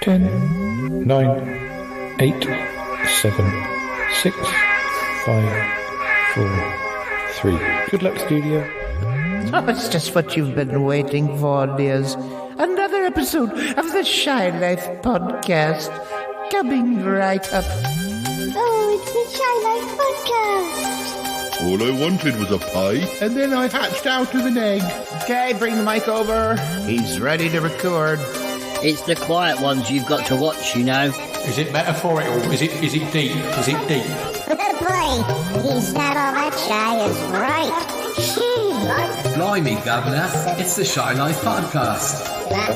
10, 9, 8, 7, 6, 5, 4, 3. Good luck, studio. Oh, it's just what you've been waiting for, dears. Another episode of the Shy Life podcast coming right up. Oh, it's the Shy Life podcast. All I wanted was a pie, and then I hatched out of an egg. Okay, bring the mic over. He's ready to record. It's the quiet ones you've got to watch, you know. Is it metaphorical? Is it deep? Is it deep? Boy, he's not all that shy, is right. Blimey, Governor, it's the Shy Life podcast.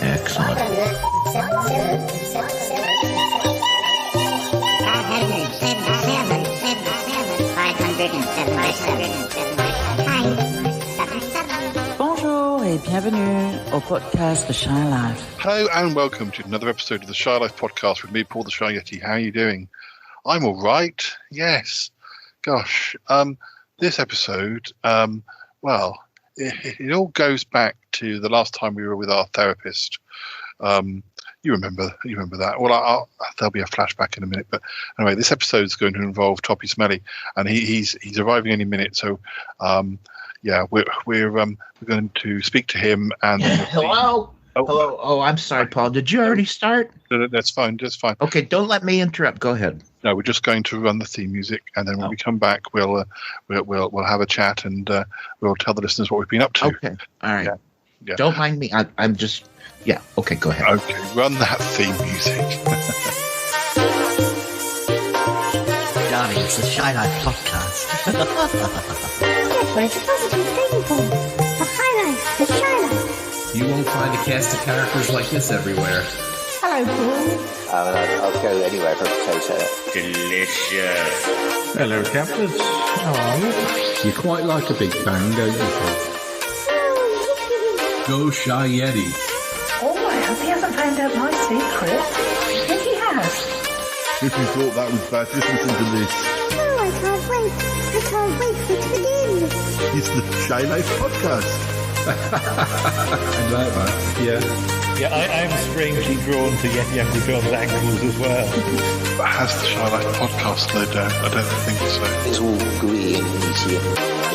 Excellent. 577. Bonjour et bienvenue au podcast The Shy Life. Hello and welcome to another episode of the Shy Life podcast with me, Paul the Shy Yeti. How are you doing? I'm all right. Yes. Gosh. This episode, well, it all goes back to the last time we were with our therapist. You remember that. Well, there'll be a flashback in a minute, but anyway, this episode is going to involve Toppie Smelly, and he's arriving any minute. So, yeah, we're going to speak to him. And Hello. Hello. Oh, I'm sorry, Paul. Did you already start? No, that's fine. That's fine. Okay, don't let me interrupt. Go ahead. No, we're just going to run the theme music, and then when we come back, we'll have a chat, and we'll tell the listeners what we've been up to. Okay. All right. Yeah. Don't mind me. I'm just. Yeah. Okay. Go ahead. Okay. Run that theme music. Darling, it's the Shy Life podcast. That's what it's a positive thing for. The High Life, the Shy Life. You won't find a cast of characters like this everywhere. Hello, Paul. I'll go anywhere for a potato. Delicious. Hello, campers. How are you? You quite like a big bang, don't you, Paul? Go Shy Yeti. Oh, I hope he hasn't found out my secret. If he has. If you thought that was bad, listen to this. Oh, I can't wait. I can't wait for it to begin. It's the Shy Life podcast. I like that. Yeah. Yeah, I'm strangely drawn to Yeti Uncle John's ankles as well. But has the Shy Life podcast slowed down? I don't think so. It's all gooey and easy.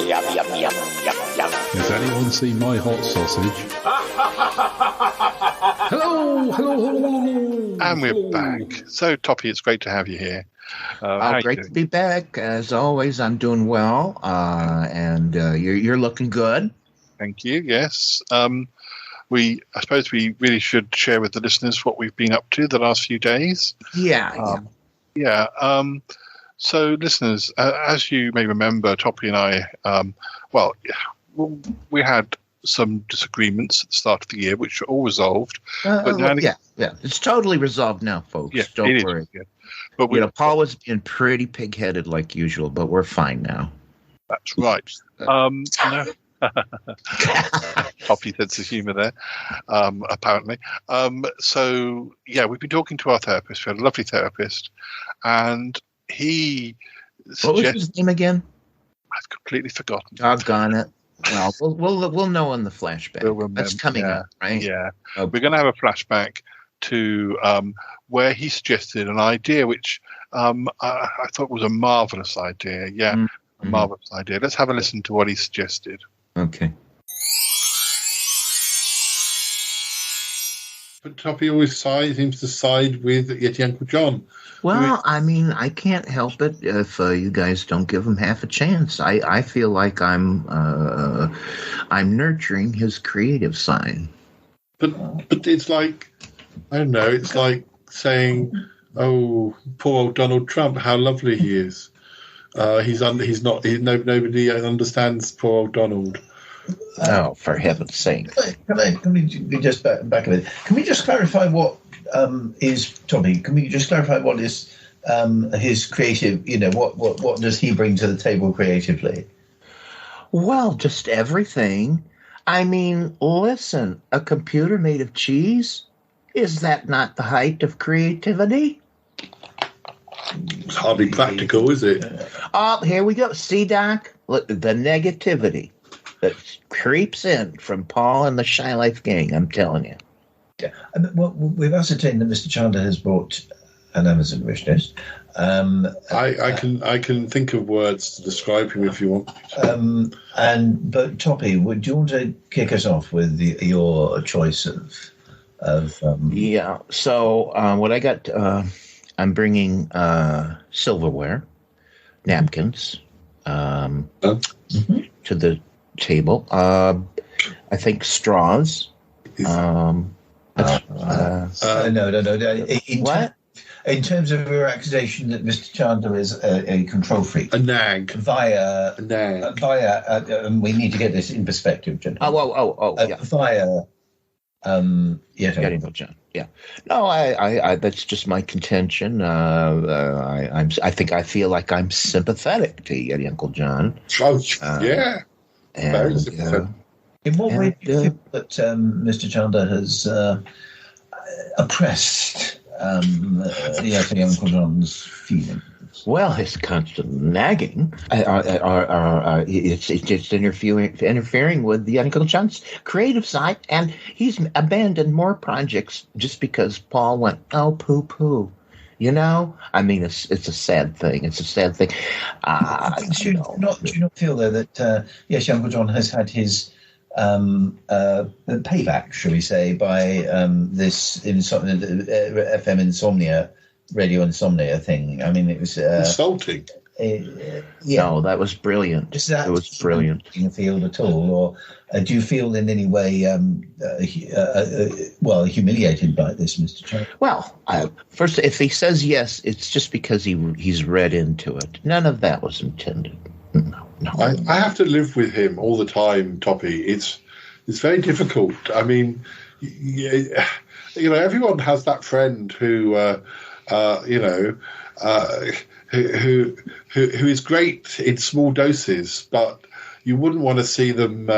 Yum, yum, yum, yum, yum. Has anyone seen my hot sausage? Hello. And we're back. So, Toppie, it's great to have you here. Great to be back. As always, I'm doing well, and you're looking good. Thank you. Yes. I suppose we really should share with the listeners what we've been up to the last few days. Yeah. So, listeners, as you may remember, Toppie and I, we had some disagreements at the start of the year, which were all resolved. Yeah. It's totally resolved now, folks. Yeah, Don't worry. Yeah. But Paul was being pretty pig-headed like usual, but we're fine now. That's right. No. Toppie sense of humour there, apparently. So, yeah, we've been talking to our therapist. We had a lovely therapist, and he What was his name again? I've completely forgotten. Doggone it. Well, we'll know in the flashback. That's coming up, right? Yeah. Okay. We're going to have a flashback to where he suggested an idea which I thought was a marvellous idea. Yeah, a marvellous idea. Let's have a listen to what he suggested. Okay. But Toppie always seems to side with Yeti Uncle John. Well, I mean, I can't help it if you guys don't give him half a chance. I feel like I'm nurturing his creative side. But it's like, I don't know, it's like saying, oh, poor old Donald Trump, how lovely he is. Nobody understands poor old Donald. Oh, for heaven's sake! Can we just back a bit? Can we just clarify what is Toppie? Can we just clarify what is his creative? You know, what does he bring to the table creatively? Well, just everything. I mean, listen, a computer made of cheese, is that not the height of creativity? It's hardly practical, is it? Oh, here we go. See, Doc? Look, the negativity that creeps in from Paul and the Shy Life gang, I'm telling you. Yeah. Well, we've ascertained that Mr. Chandler has bought an Amazon wish list. I can think of words to describe him if you want. But Toppie, do you want to kick us off with your choice of? Yeah. So what I got, I'm bringing silverware, napkins, to the table. I think straws. No. What? In terms of your accusation that Mr. Chandler is a control freak, a nag, we need to get this in perspective, gentlemen. Yeah. Via, Yeti John. Yeah. No, I that's just my contention. I think I feel like I'm sympathetic to Yeti Uncle John. Yeah. And, in what way do you feel that Mr. Chandler has oppressed Yeti Uncle John's feelings? Well, his constant nagging, it's interfering with the Uncle John's creative side, and he's abandoned more projects just because Paul went, oh, poo-poo. You know, I mean, it's a sad thing. It's a sad thing. Do you not feel though that yes, Uncle John has had his payback, shall we say, by this FM insomnia, radio insomnia thing? I mean, it was insulting. No, that was brilliant. It was brilliant. Do you feel at all, or do you feel in any way, humiliated by this, Mr. Chandler? Well, first, if he says yes, it's just because he's read into it. None of that was intended. No. I have to live with him all the time, Toppie. It's very difficult. I mean, everyone has that friend who who is great in small doses, but you wouldn't want to see them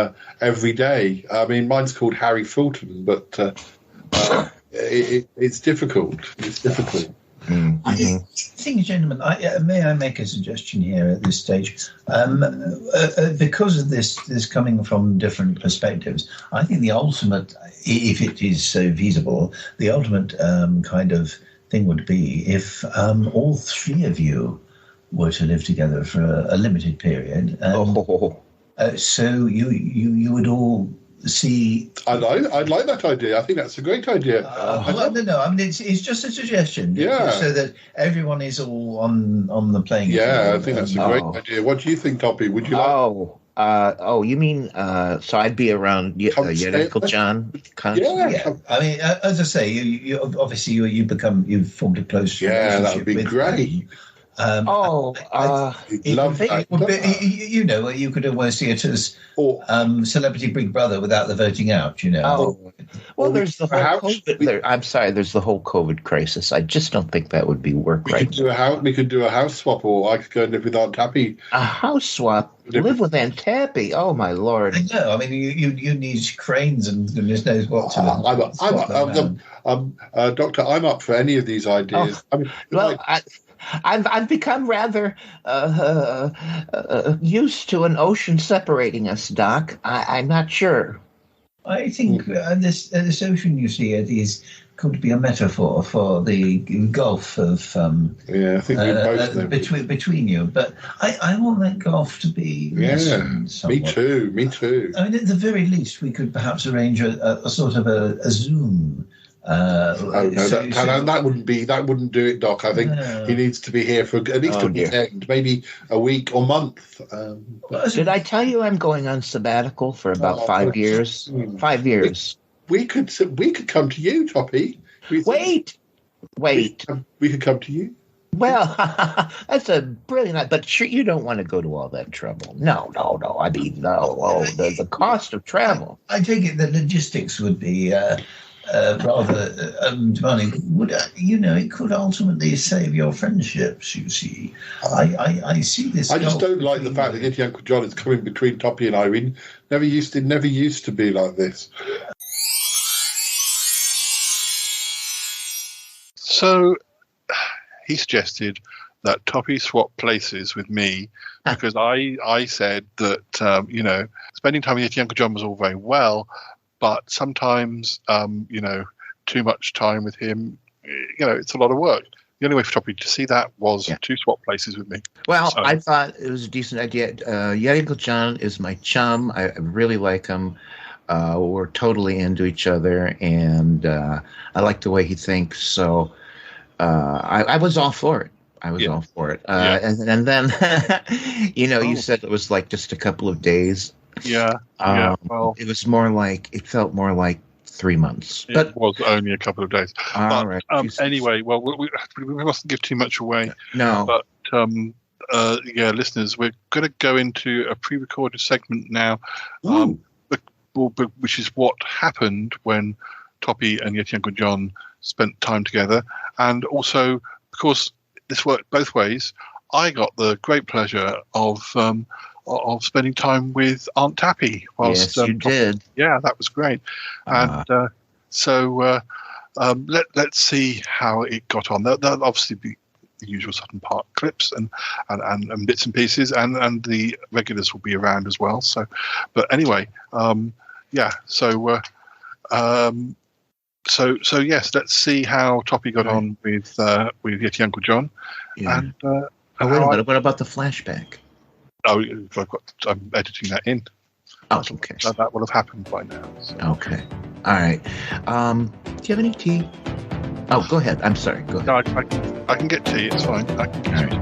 every day. I mean, mine's called Harry Fulton, but it's difficult. It's difficult. Mm-hmm. I think, gentlemen, may I make a suggestion here at this stage? Because of this coming from different perspectives, I think the ultimate, if it is so feasible, the ultimate kind of thing would be if all three of you were to live together for a limited period. So you would all see. I'd like that idea. I think that's a great idea. No. I mean, it's just a suggestion. Yeah. So that everyone is all on the playing field. Yeah, I think that's a great idea. What do you think, Toppie? Would you like? You mean so I'd be around Uncle John? Yeah. I mean, as I say, you obviously you've formed a close relationship. That would be great. Love that. You could almost see it as Celebrity Big Brother without the voting out. Well, there's the whole COVID. I'm sorry, there's the whole COVID crisis. I just don't think that would be work right. We could do a house swap, or I could go and live with Aunt Tappy. A house swap? Live with Aunt Tappy? Oh my Lord! I know. I mean, you need cranes and goodness knows what. Doctor, I'm up for any of these ideas. I've become rather used to an ocean separating us, Doc. I'm not sure. I think this ocean, you see, it is could be a metaphor for the gulf of I think we both know between you. But I want that gulf to be lessened somewhat. Me too. I mean, at the very least, we could perhaps arrange a sort of a Zoom. That wouldn't do it, Doc. I think he needs to be here for at least a weekend, maybe a week or month. Did I tell you I'm going on sabbatical for about 5 years? 5 years. We could come to you, Toppie. Wait. We could come to you. Well, that's a brilliant. But sure, you don't want to go to all that trouble. No. I mean, no. Oh, the cost of travel. I take it the logistics would be. Rather demanding. It could ultimately save your friendships. You see, I see this. I just don't like the fact that Yeti Uncle John is coming between Toppie and Irene. Never used to be like this. So he suggested that Toppie swap places with me because I said that spending time with Yeti Uncle John was all very well. But sometimes, too much time with him. It's a lot of work. The only way for Toppie to see that was to swap places with me. Well, So- I thought it was a decent idea. Yeti Uncle John is my chum. I really like him. We're totally into each other, and I like the way he thinks. So I was all for it. All for it. And then, you said it was like just a couple of days. Yeah. Well, it was more like, it felt more like 3 months. It But was only a couple of days. all right. Anyway, well, we mustn't give too much away. No. But listeners, we're going to go into a pre-recorded segment now, which is what happened when Toppie and Yeti Uncle John spent time together, and also, of course, this worked both ways. I got the great pleasure of spending time with Aunt Tappy. Yes, you did. Yeah, that was great. And let's see how it got on. There'll obviously be the usual Sutton Park clips and bits and pieces, and the regulars will be around as well. So, but anyway, So yes, let's see how Toppie got on with Yeti Uncle John. Yeah. And wait a minute. What about the flashback? I'm editing that in. Oh, okay. So that will have happened by now. So. Okay. All right. Do you have any tea? Oh, go ahead. I'm sorry. Go ahead. No, I can get tea. It's fine. I can get tea.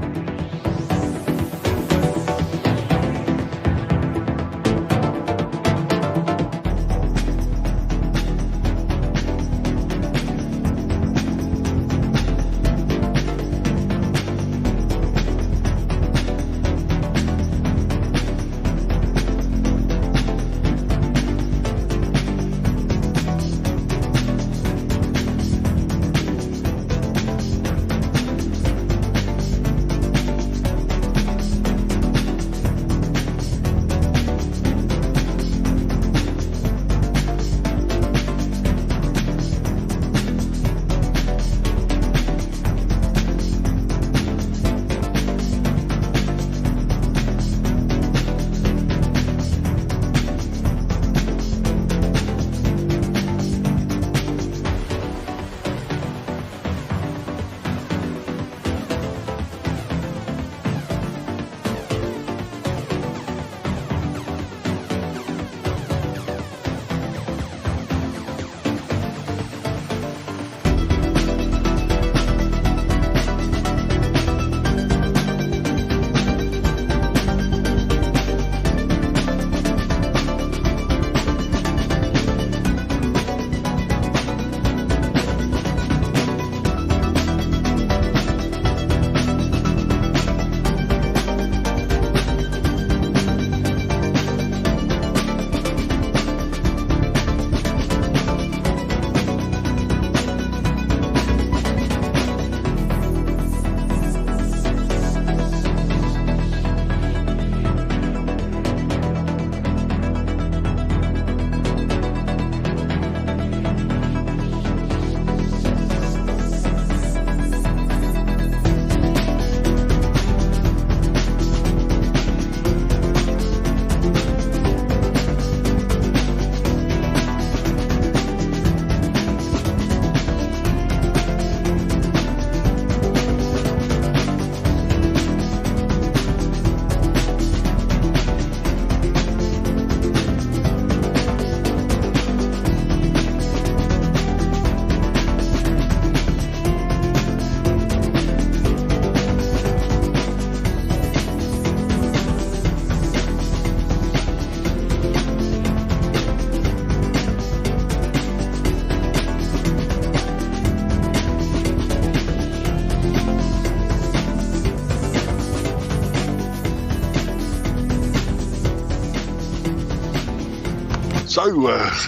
So,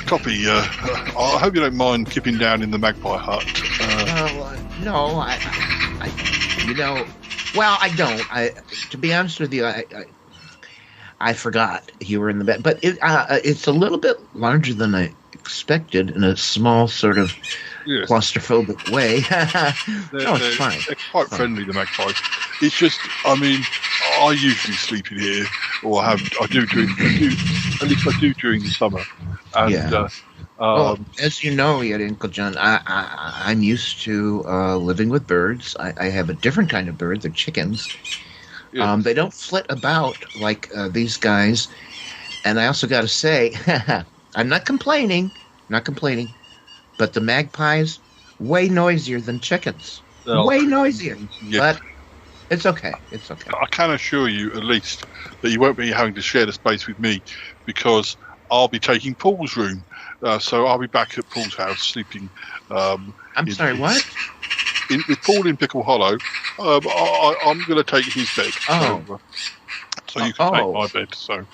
Toppie, I hope you don't mind kipping down in the magpie hut. No, I don't. To be honest with you, I forgot you were in the bed, but it's a little bit larger than I expected in a small sort of claustrophobic way. It's fine. They're quite friendly, the magpies. It's just, I mean, I usually sleep in here, or at least I do during the summer. And Well, as you know, yet Uncle John, I'm used to living with birds. I have a different kind of bird. They're chickens. Yeah. They don't flit about like these guys. And I also got to say, I'm not complaining, but the magpies, way noisier than chickens. Oh, Way noisier. yeah. But it's okay. It's okay. I can assure you, at least, that you won't be having to share the space with me, because I'll be taking Paul's room. So I'll be back at Paul's house sleeping. I'm sorry, what? With Paul in Pickle Hollow, I'm going to take his bed. Oh. So you can take my bed. So,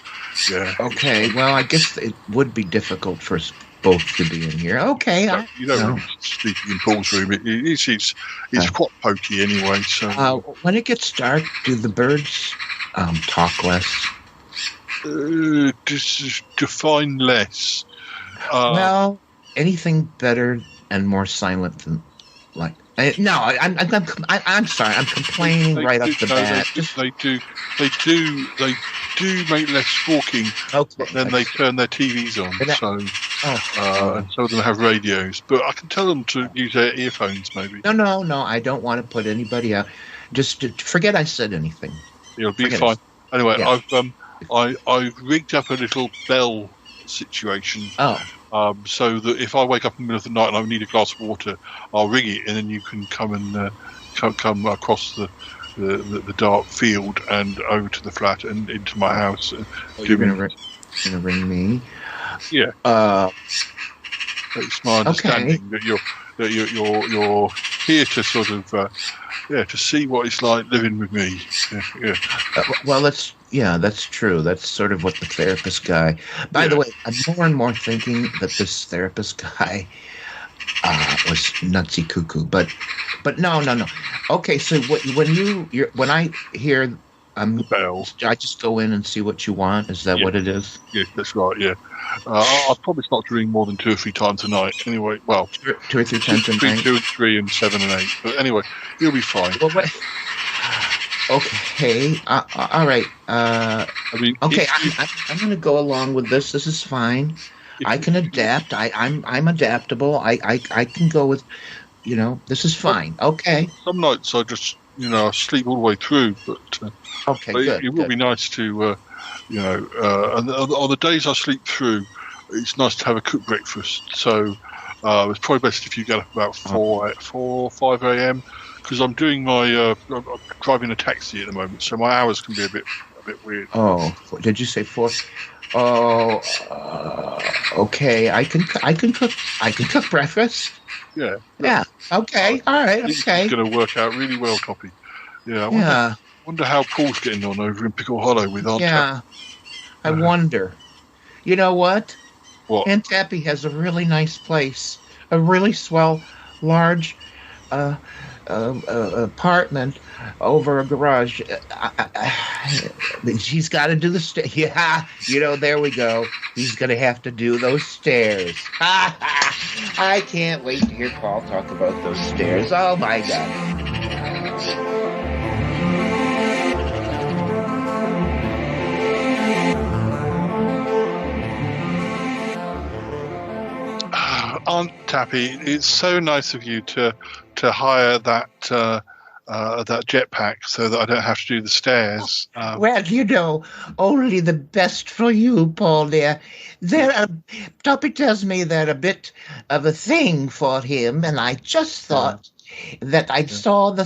yeah. Okay. Well, I guess it would be difficult for us both to be in here. Okay. You don't want to be sleeping in Paul's room. It's quite pokey anyway. So when it gets dark, do the birds talk less? Define less. Well, anything better and more silent than like. I'm sorry. I'm complaining right off the bat. They do make less squawking, but then they turn their TVs on. And some of them have radios. But I can tell them to use their earphones, maybe. No. I don't want to put anybody out. Just forget I said anything. It'll be fine. Anyway, yeah. I've rigged up a little bell situation. So that if I wake up in the middle of the night and I need a glass of water, I'll ring it, and then you can come and come across the dark field and over to the flat and into my house. You're gonna ring me? Yeah. It's my understanding that you're here to sort of to see what it's like living with me. Yeah. Well, that's true. That's sort of what the therapist guy. By the way, I'm more and more thinking that this therapist guy was nutsy cuckoo. But no. Okay, so when I hear the bells, I just go in and see what you want. Is that what it is? Yeah, that's right. Yeah. I'll probably start to ring more than 2 or 3 times a night. Anyway, well, 2 or 3 times a night. Between 2 and 3 and 7 and 8. But anyway, you'll be fine. Well, okay. All right. Okay. I'm going to go along with this. This is fine. I can adapt. I'm adaptable. I can go with. This is fine. Okay. Some nights I just I sleep all the way through, but good. It will be nice to. And on the days I sleep through, it's nice to have a cooked breakfast. So it's probably best if you get up about 5 a.m. because I'm doing I'm driving a taxi at the moment, so my hours can be a bit weird. Oh, did you say 4? Oh, okay. I can cook breakfast. Yeah. Yeah. Okay. All right. Okay. It's going to work out really well, Toppie. Yeah. I wonder how Paul's getting on over in Pickle Hollow with Aunt Tappy. I wonder. You know what? What? Aunt Tappy has a really nice place, a really swell, large apartment over a garage. She's got to do the stairs. Yeah, there we go. He's going to have to do those stairs. I can't wait to hear Paul talk about those stairs. Oh, my God. Aunt Tappy, it's so nice of you to hire that jetpack so that I don't have to do the stairs. Well, only the best for you, Paul, dear. Toppie tells me they're a bit of a thing for him, and I just thought that I saw the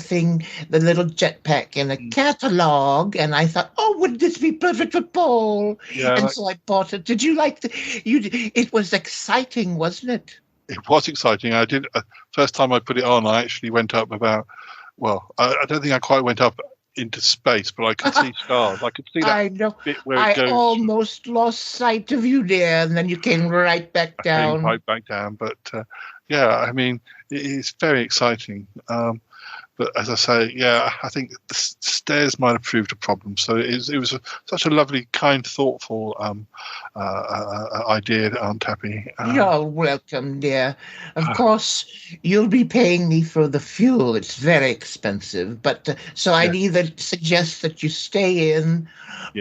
little jetpack in a catalog, and I thought, would this be perfect for Paul? Yeah, so I bought it. Did you like it was exciting, wasn't it? It was exciting. I did. First time I put it on, I actually went up about. Well, I don't think I quite went up into space, but I could see stars. I could see that I know. bit where it goes. I almost lost sight of you there, and then you came right back down. Came right back down, but I mean, it's very exciting. But But as I say, yeah, I think the stairs might have proved a problem. So it was such a lovely, kind, thoughtful idea, Aunt Tappy. You're welcome, dear. Of course, you'll be paying me for the fuel. It's very expensive. But so I'd either suggest that you stay in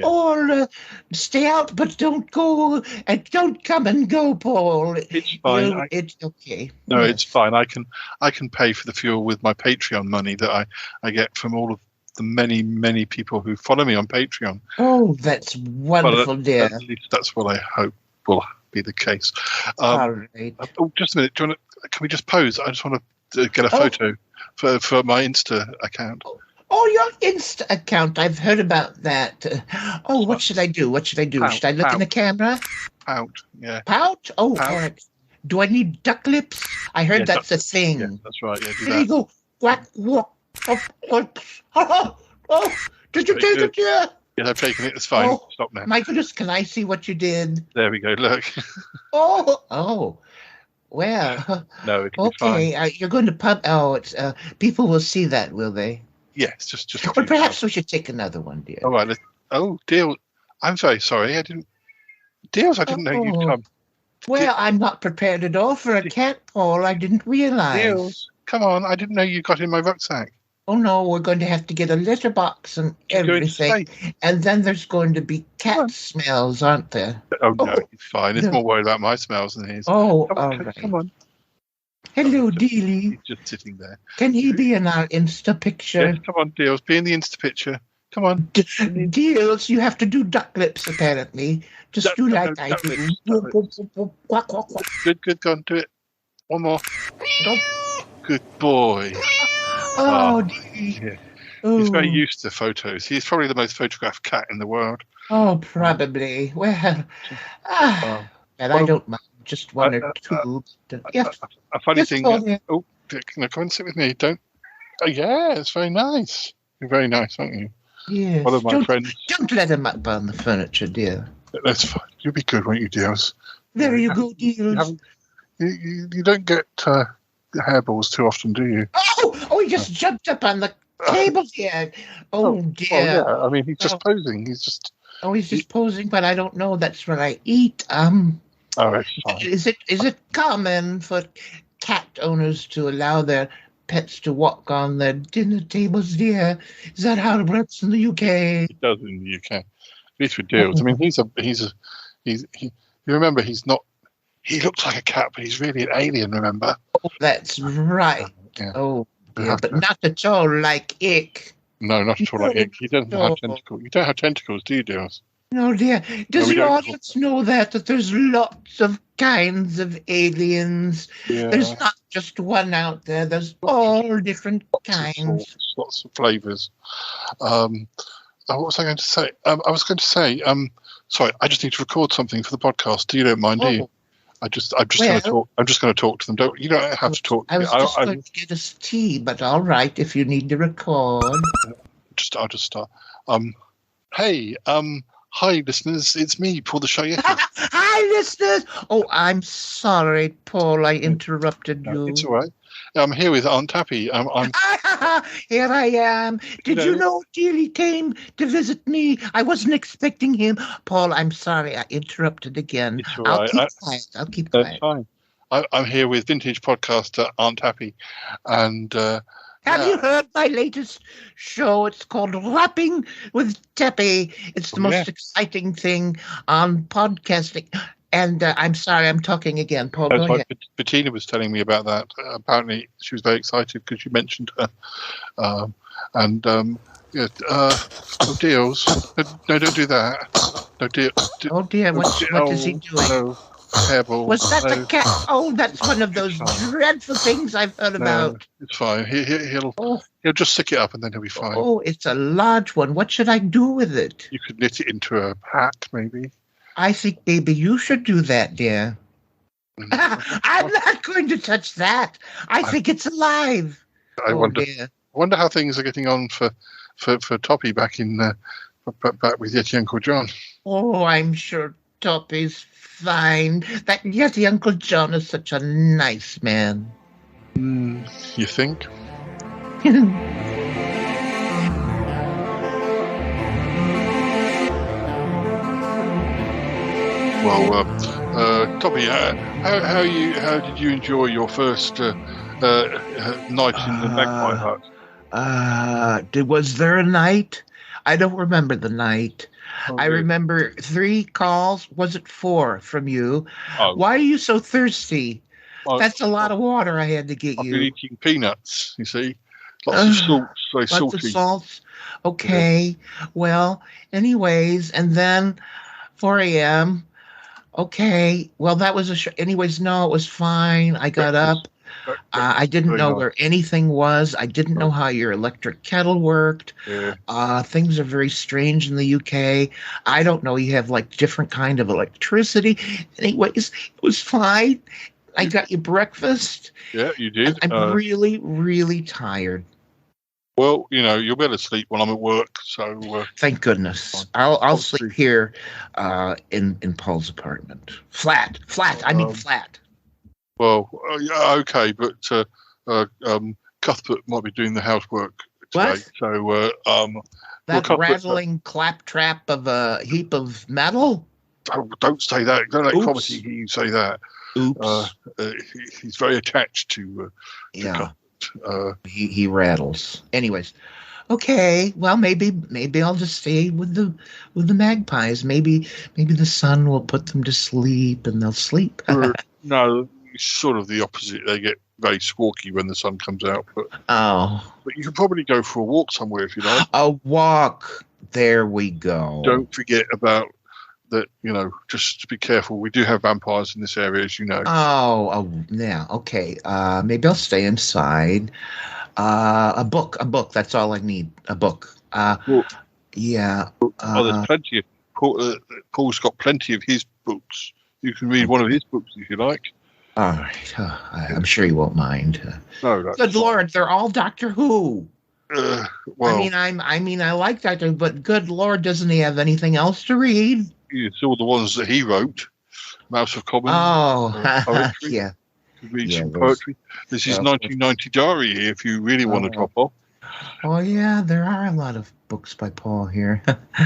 or stay out, but don't go and don't come and go, Paul. It's fine. It's okay. No, it's fine. I can pay for the fuel with my Patreon money that I get from all of the many people who follow me on Patreon. Oh, that's wonderful, dear. At least that's what I hope will be the case. All right. Oh, just a minute. Can we just pose? I just want to get a photo for my Insta account. Oh, your Insta account. I've heard about that. What should I do? What should I do? Pout, should I look in the camera? Pout, yeah. Pout? Oh, Pout. Do I need duck lips? I heard that's a thing. Yeah, that's right. Yeah, do There you go. Quack, walk. Oh, did you take it? Yeah. Yeah, I've taken it. It's fine. Oh, Stop now. My goodness, can I see what you did? There we go. Look. Oh. Well. No, it'll be fine. Okay, you're going to pub. Oh, it's people will see that, will they? Yes, just. Or perhaps we should take another one, dear. All right. Deal. I'm very sorry. I didn't know you'd come. Well, I'm not prepared at all for a cat, Paul. I didn't realize. Deals. Come on. I didn't know you got in my rucksack. Oh, no, we're going to have to get a litter box and everything. And then there's going to be cat smells, aren't there? Oh, no, it's fine. It's more worried about my smells than his. Oh, all right. Come on. Hello, Dealy. He's just sitting there. Can he be in our Insta picture? Yes, come on, Deals. Be in the Insta picture. Come on. Deals, you have to do duck lips, apparently. Just do like I do. Quack, quack, quack. Good. Go on, do it. One more. Good boy. Oh, yeah. He's very used to photos. He's probably the most photographed cat in the world. Oh, probably. Well, and I don't mind. Just one or two. A funny thing. Oh, can I come and sit with me? Don't. Oh, yeah, it's very nice. You're very nice, aren't you? Yes. One of my friends. Don't let him up on the furniture, dear. That's fine. You'll be good, won't you, Deals? There you go, Deals. You don't get hairballs too often, do you? Oh, he just jumped up on the table here. Oh, dear. Well, yeah. I mean, he's just posing. He's just. Oh, he's just posing, but I don't know. That's what I eat. Oh, it's fine. Is it common for cat owners to allow their pets to walk on their dinner tables, dear? Is that how it works in the UK? It does in the UK. At least with Deals. I mean, you remember, he's not. He looks like a cat, but he's really an alien. Remember? Oh, that's right. Yeah. Oh, yeah, but not at all like Ick. No, not at all like Ick. He doesn't have tentacles. You don't have tentacles, do you, Deals? No, dear. Does the audience know that there's lots of kinds of aliens? Yeah. There's not just one out there. There's all different kinds. Lots of flavours. What was I going to say? I was going to say, sorry, I just need to record something for the podcast. You don't mind, do you? I'm just going to talk. I'm just going to talk to them. You don't have to talk. I was just going to get us tea, but all right, if you need to record. I'll just start. Hey, hi, listeners. It's me, Paul the Shy Yeti. Hi, listeners. Oh, I'm sorry, Paul. I interrupted you. It's all right. I'm here with Aunt Tappy. Here I am. Did you know Dealey came to visit me? I wasn't expecting him. Paul, I'm sorry. I interrupted again. It's all right. I'll keep quiet. That's fine. I'm here with vintage podcaster Aunt Tappy. And have you heard my latest show? It's called Rapping with Tappy. It's the most exciting thing on podcasting. And I'm sorry, I'm talking again. Paul, go ahead. Bettina was telling me about that. Apparently, she was very excited because you mentioned her. Deals. No, don't do that. No, deal. Oh, dear. What is he doing? No, hairball. Was that the cat? Oh, that's one of those dreadful things I've heard about. It's fine. He'll just stick it up and then he'll be fine. Oh, it's a large one. What should I do with it? You could knit it into a hat, maybe. I think maybe you should do that, dear. I'm not going to touch that. I think it's alive. I wonder how things are getting on for Toppie back with Yeti Uncle John. Oh, I'm sure Toppie's fine. That Yeti Uncle John is such a nice man. You think? Well, Toppie, how did you enjoy your first night in the Magpie Hut? Was there a night? I don't remember the night. Oh, I yeah. remember 3 calls. Was it 4 from you? Oh. Why are you so thirsty? Oh, That's a lot of water I had to get I've you. been eating peanuts, you see. Lots of salt, very Lots salty. of salts. Okay. Well, anyways, and then 4 a.m. Okay. Well, that was anyways, no, it was fine. I got up. I didn't know where anything was. I didn't know how your electric kettle worked. Yeah. Things are very strange in the UK. I don't know. You have like different kind of electricity. Anyways, it was fine. I got you breakfast. Yeah, you did. I'm really, really tired. Well, you'll better sleep when I'm at work. So thank goodness. I'll sleep here in Paul's apartment. Flat. I mean flat. Well, yeah, okay, but Cuthbert might be doing the housework today. What? So that rattling claptrap of a heap of metal. Don't say that. Don't let Oops. Cromitty hear you say that. Oops. He's very attached to yeah. Cuthbert. He rattles. Anyways, okay. Well, maybe I'll just stay with the magpies. Maybe the sun will put them to sleep and they'll sleep. No, it's sort of the opposite. They get very squawky when the sun comes out. But you could probably go for a walk somewhere if you like. A walk. There we go. Don't forget about that. Just be careful. We do have vampires in this area, as you know. Oh, yeah. Okay. Maybe I'll stay inside. A book. That's all I need. A book. Yeah. There's plenty of Paul's got plenty of his books. You can read one of his books if you like. All right. I'm sure you won't mind. No, that's good Lord, they're all Doctor Who. Well, I mean, I like Doctor, but good Lord, doesn't he have anything else to read? It's all the ones that he wrote. Mouse of Commons. Poetry. Yeah. Read some poetry. There's his 1990 diary here if you really want to drop off. Oh, yeah, there are a lot of books by Paul here.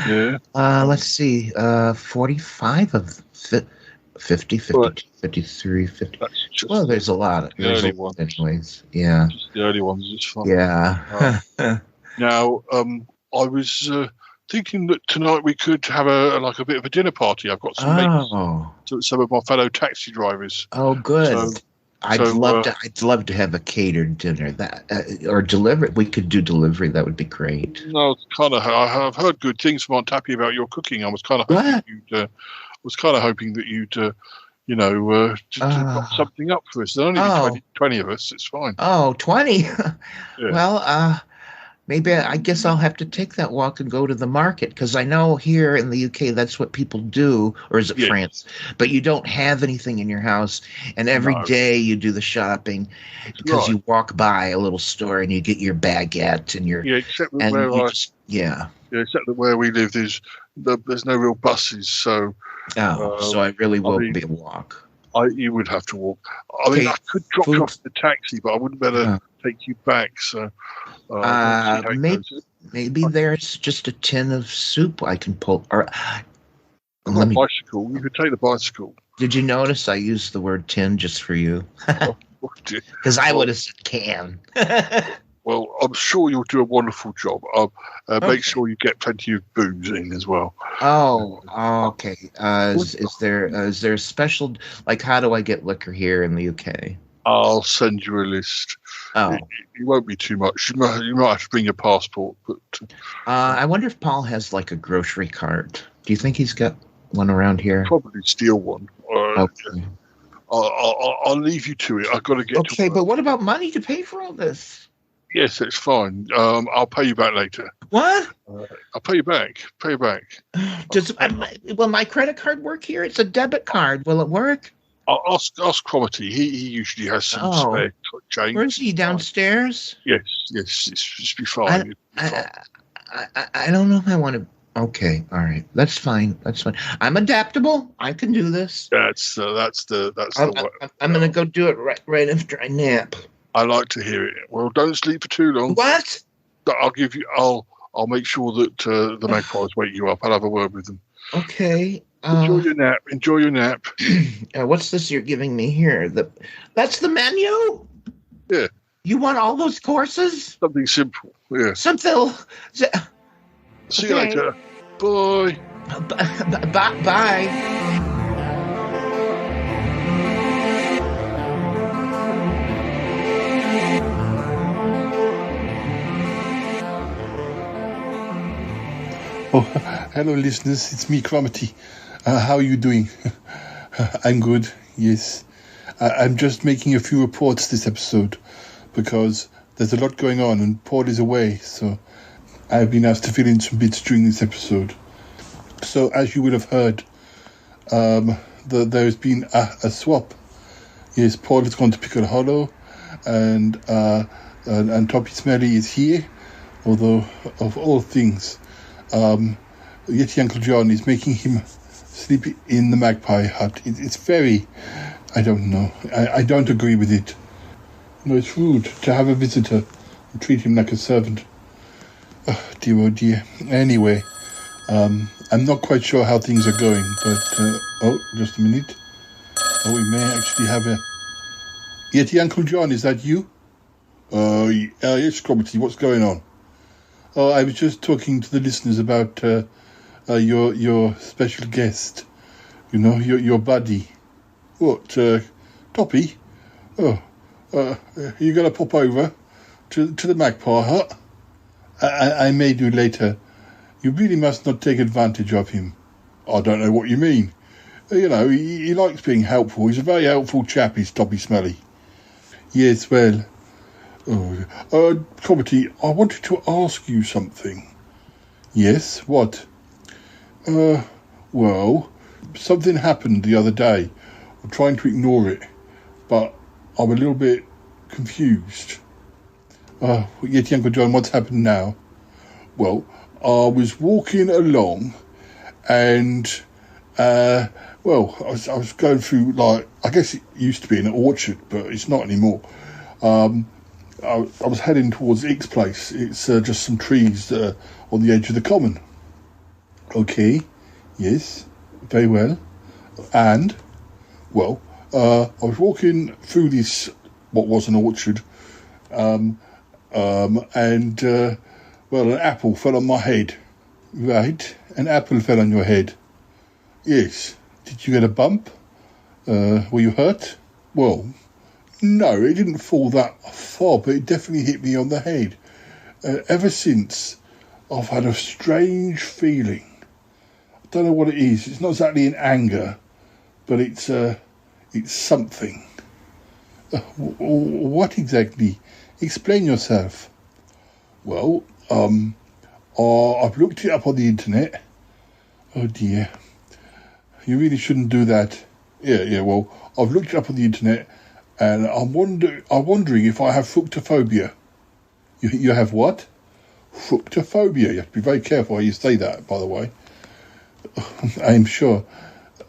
Yeah. Let's see. 45 of 50, 52, 53, 50. Well, there's a lot. The early ones. Anyways, yeah. Just the early ones is fun. Yeah. Now, I was thinking that tonight we could have a bit of a dinner party. I've got some mates, some of my fellow taxi drivers. Oh, good. I'd love to have a catered dinner or delivery. We could do delivery. That would be great. No, it's I've heard good things from Aunt Tappy about your cooking. I was kind of hoping that you'd got something up for us. There's only 20 of us. It's fine. Oh, 20? Yeah. Well, maybe I guess I'll have to take that walk and go to the market because I know here in the UK that's what people do, or is it France? But you don't have anything in your house, and every day you do the shopping because you walk by a little store and you get your baguette and your except that where we live there's no real buses, so so I really will be a walk. You would have to walk. I mean, I could drop you off the taxi, but I wouldn't better take you back. So maybe there's just a tin of soup I can pull. Or bicycle. You could take the bicycle. Did you notice I used the word tin just for you? Because I would have said can. Well, I'm sure you'll do a wonderful job. Make sure you get plenty of booze in as well. Oh, okay. Is there a special, like, how do I get liquor here in the UK? I'll send you a list. Oh. It won't be too much. You might have to bring your passport. But I wonder if Paul has, like, a grocery cart. Do you think he's got one around here? Probably steal one. Okay. I'll leave you to it. I've got to get Okay, but what about money to pay for all this? Yes, it's fine. I'll pay you back later. What? I'll pay you back. Will my credit card work here? It's a debit card. Will it work? I'll ask Cromitty. He usually has some spare change. Where is he? Downstairs? Yes. It's be fine. I don't know if I want to. Okay, all right. That's fine. I'm adaptable. I can do this. That's the I'm going to go do it right after I nap. I like to hear it. Well, don't sleep for too long. What? I'll make sure that the magpies wake you up. I'll have a word with them. Okay. Enjoy your nap. What's this you're giving me here? That's the menu? Yeah. You want all those courses? Something simple. Yeah. Something. See you later. Bye. Bye. Oh, hello, listeners. It's me, Cromitty. How are you doing? I'm good, yes. I'm just making a few reports this episode because there's a lot going on and Paul is away, so I've been asked to fill in some bits during this episode. So, as you will have heard, there's been a swap. Yes, Paul has gone to Pickle Hollow, and Toppie Smelly is here, although, of all things, Yeti Uncle John is making him sleep in the magpie hut. It's very, I don't know, I don't agree with it. No, it's rude to have a visitor and treat him like a servant. Oh dear. Anyway, I'm not quite sure how things are going, but, just a minute. Oh, we may actually have a... Yeti Uncle John, is that you? Yes, Cromitty, what's going on? Oh, I was just talking to the listeners about your special guest. You know, your buddy. What, Toppie? Oh, you going to pop over to the magpie hut? I may do later. You really must not take advantage of him. I don't know what you mean. You know, he likes being helpful. He's a very helpful chap, he's Toppie Smelly. Yes, well... Cromitty, I wanted to ask you something. Yes, what? Well, something happened the other day. I'm trying to ignore it, but I'm a little bit confused. Yeti Uncle John, what's happened now? Well, I was walking along, and, I was going through, like, I guess it used to be an orchard, but it's not anymore. I was heading towards Ix's place. It's just some trees that are on the edge of the common. Okay, yes, very well. And, well, I was walking through this, what was an orchard, and, an apple fell on my head. Right, an apple fell on your head. Yes. Did you get a bump? Were you hurt? Well... No, it didn't fall that far, but it definitely hit me on the head. Ever since, I've had a strange feeling. I don't know what it is. It's not exactly an anger, but it's something. What exactly? Explain yourself. Well, I've looked it up on the internet. Oh dear. You really shouldn't do that. Yeah, well, I've looked it up on the internet, and I'm wondering if I have fructophobia. You have what? Fructophobia. You have to be very careful how you say that, by the way. I'm sure.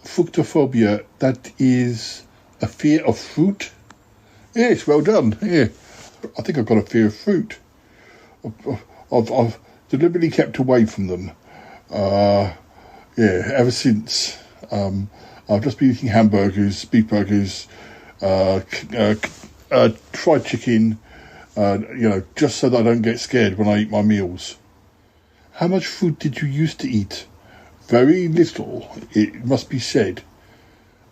Fructophobia, that is a fear of fruit? Yes, well done. Yeah, I think I've got a fear of fruit. I've deliberately kept away from them. Ever since. I've just been eating hamburgers, beef burgers, fried chicken, just so that I don't get scared when I eat my meals. How much fruit did you used to eat? Very little, it must be said.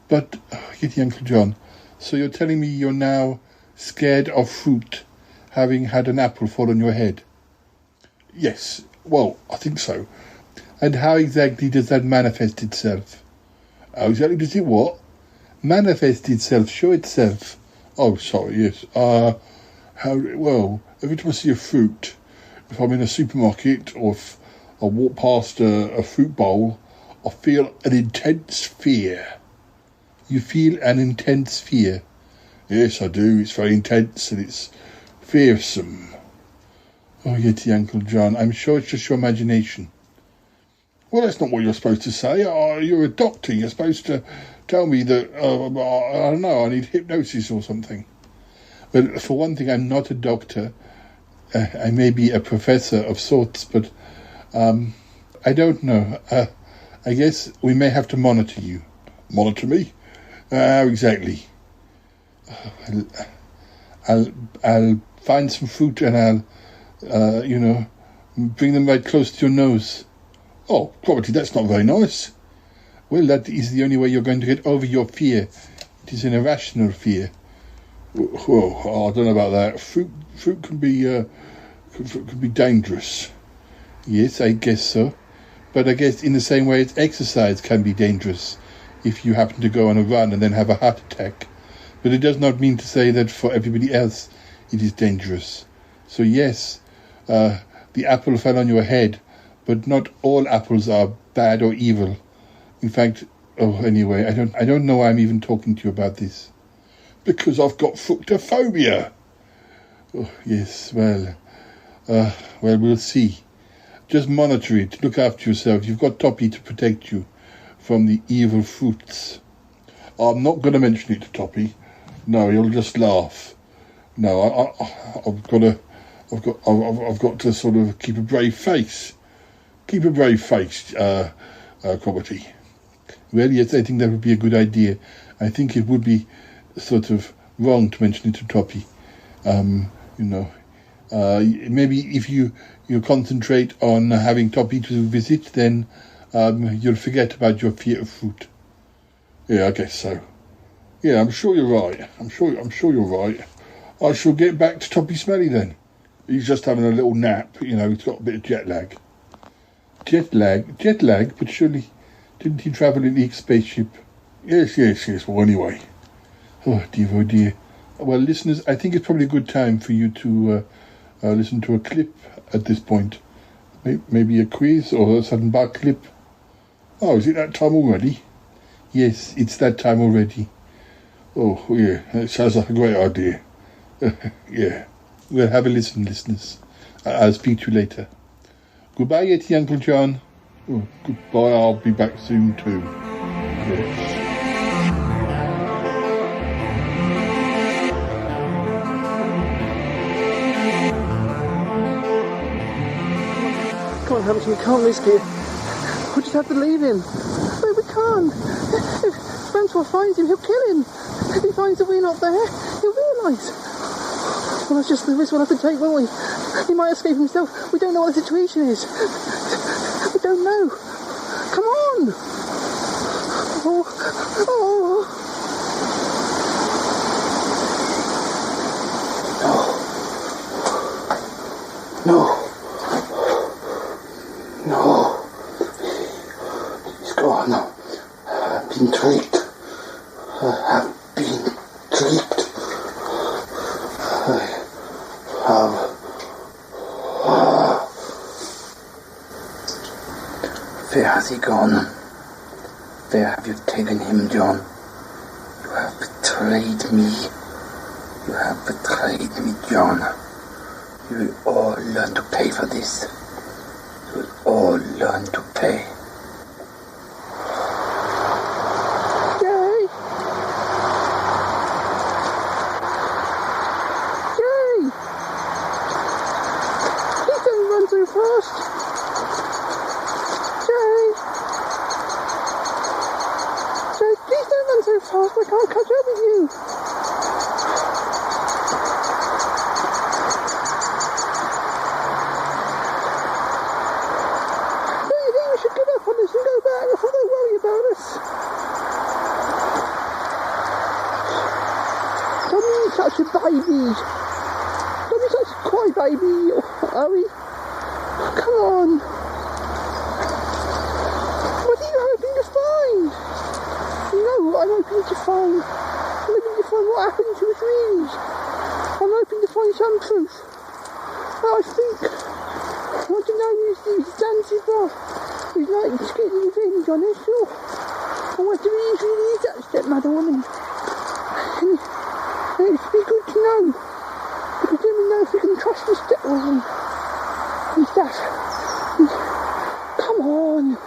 But, Yeti Uncle John, so you're telling me you're now scared of fruit, having had an apple fall on your head? Yes, well, I think so. And how exactly does that manifest itself? How exactly does it what? Manifest itself, show itself. Oh, sorry, yes. Every time I see a fruit, if I'm in a supermarket or if I walk past a fruit bowl, I feel an intense fear. You feel an intense fear? Yes, I do. It's very intense and it's fearsome. Oh, Yeti Uncle John, I'm sure it's just your imagination. Well, that's not what you're supposed to say. You're a doctor. You're supposed to tell me that, I don't know, I need hypnosis or something. Well, for one thing, I'm not a doctor. I may be a professor of sorts, but I don't know. I guess we may have to monitor you. Monitor me? How exactly? I'll find some fruit and I'll, bring them right close to your nose. Oh, probably that's not very nice. Well, that is the only way you're going to get over your fear. It is an irrational fear. Oh, I don't know about that. Fruit can be dangerous. Yes, I guess so. But I guess in the same way as exercise can be dangerous if you happen to go on a run and then have a heart attack. But it does not mean to say that for everybody else it is dangerous. So yes, the apple fell on your head, but not all apples are bad or evil. In fact, anyway, I don't know why I'm even talking to you about this. Because I've got fructophobia. Oh, yes, well, we'll see. Just monitor it. Look after yourself. You've got Toppie to protect you from the evil fruits. I'm not going to mention it to Toppie. No, he'll just laugh. No, I've got to sort of keep a brave face. Keep a brave face, Crobbity. Well, yes, I think that would be a good idea. I think it would be sort of wrong to mention it to Toppie. Maybe if you concentrate on having Toppie to visit, then you'll forget about your fear of fruit. Yeah, I guess so. Yeah, I'm sure you're right. I'm sure you're right. I shall get back to Toppie Smelly then. He's just having a little nap. He's got a bit of jet lag. Jet lag, but surely didn't he travel in the spaceship? Yes. Well, anyway. Oh dear. Well, listeners, I think it's probably a good time for you to listen to a clip at this point. Maybe a quiz or a sudden bar clip. Oh, is it that time already? Yes, it's that time already. Oh, yeah, that sounds like a great idea. Yeah. Well, have a listen, listeners. I'll speak to you later. Goodbye, Yeti, Uncle John. Oh, goodbye, I'll be back soon too. Yes. Come on, Hamilton, we can't risk it. We just have to leave him. No, we can't. If Francois finds him, he'll kill him. If he finds that we're not there, he'll realise. Well, that's just the risk we'll have to take, won't we? He might escape himself. We don't know what the situation is. We don't know. Come on! Oh. No. He's gone now. I've been tricked. Where has he gone? Where have you taken him, John? You have betrayed me. You have betrayed me, John. You will all learn to pay for this. You will all learn to pay. Jay! Please don't run so fast. Please don't run so fast, I can't catch up with you. Don't you think we should give up on this and go back before they worry about us? Don't be such a baby. Don't be such a crybaby, Harry. Come on. What are you hoping to find? No, I'm hoping to find what happened to his dreams. I'm hoping to find some proof. I think I want to know who's Zanzibar. Who's like to get revenge on us, sure. I want to really need that stepmother woman. And it'd be good to know. Because then we know if we can trust the stepwoman. And stuff. Come on.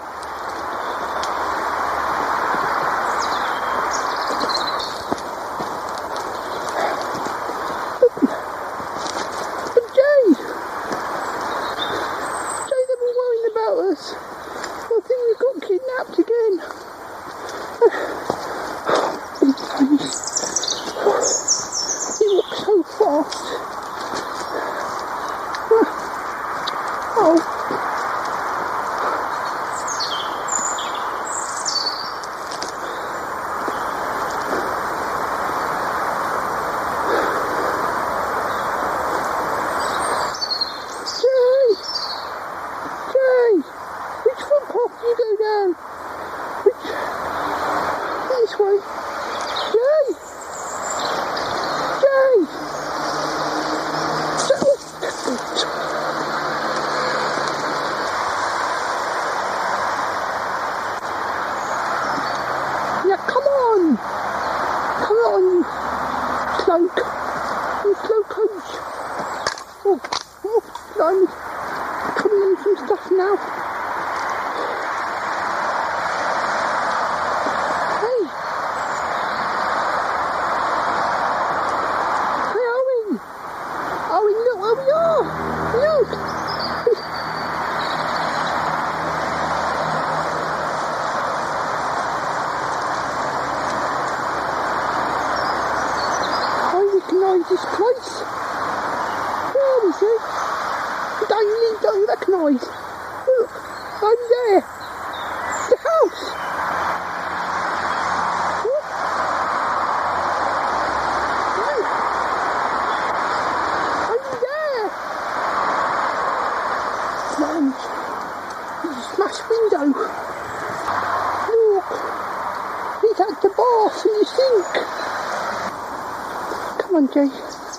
Jay,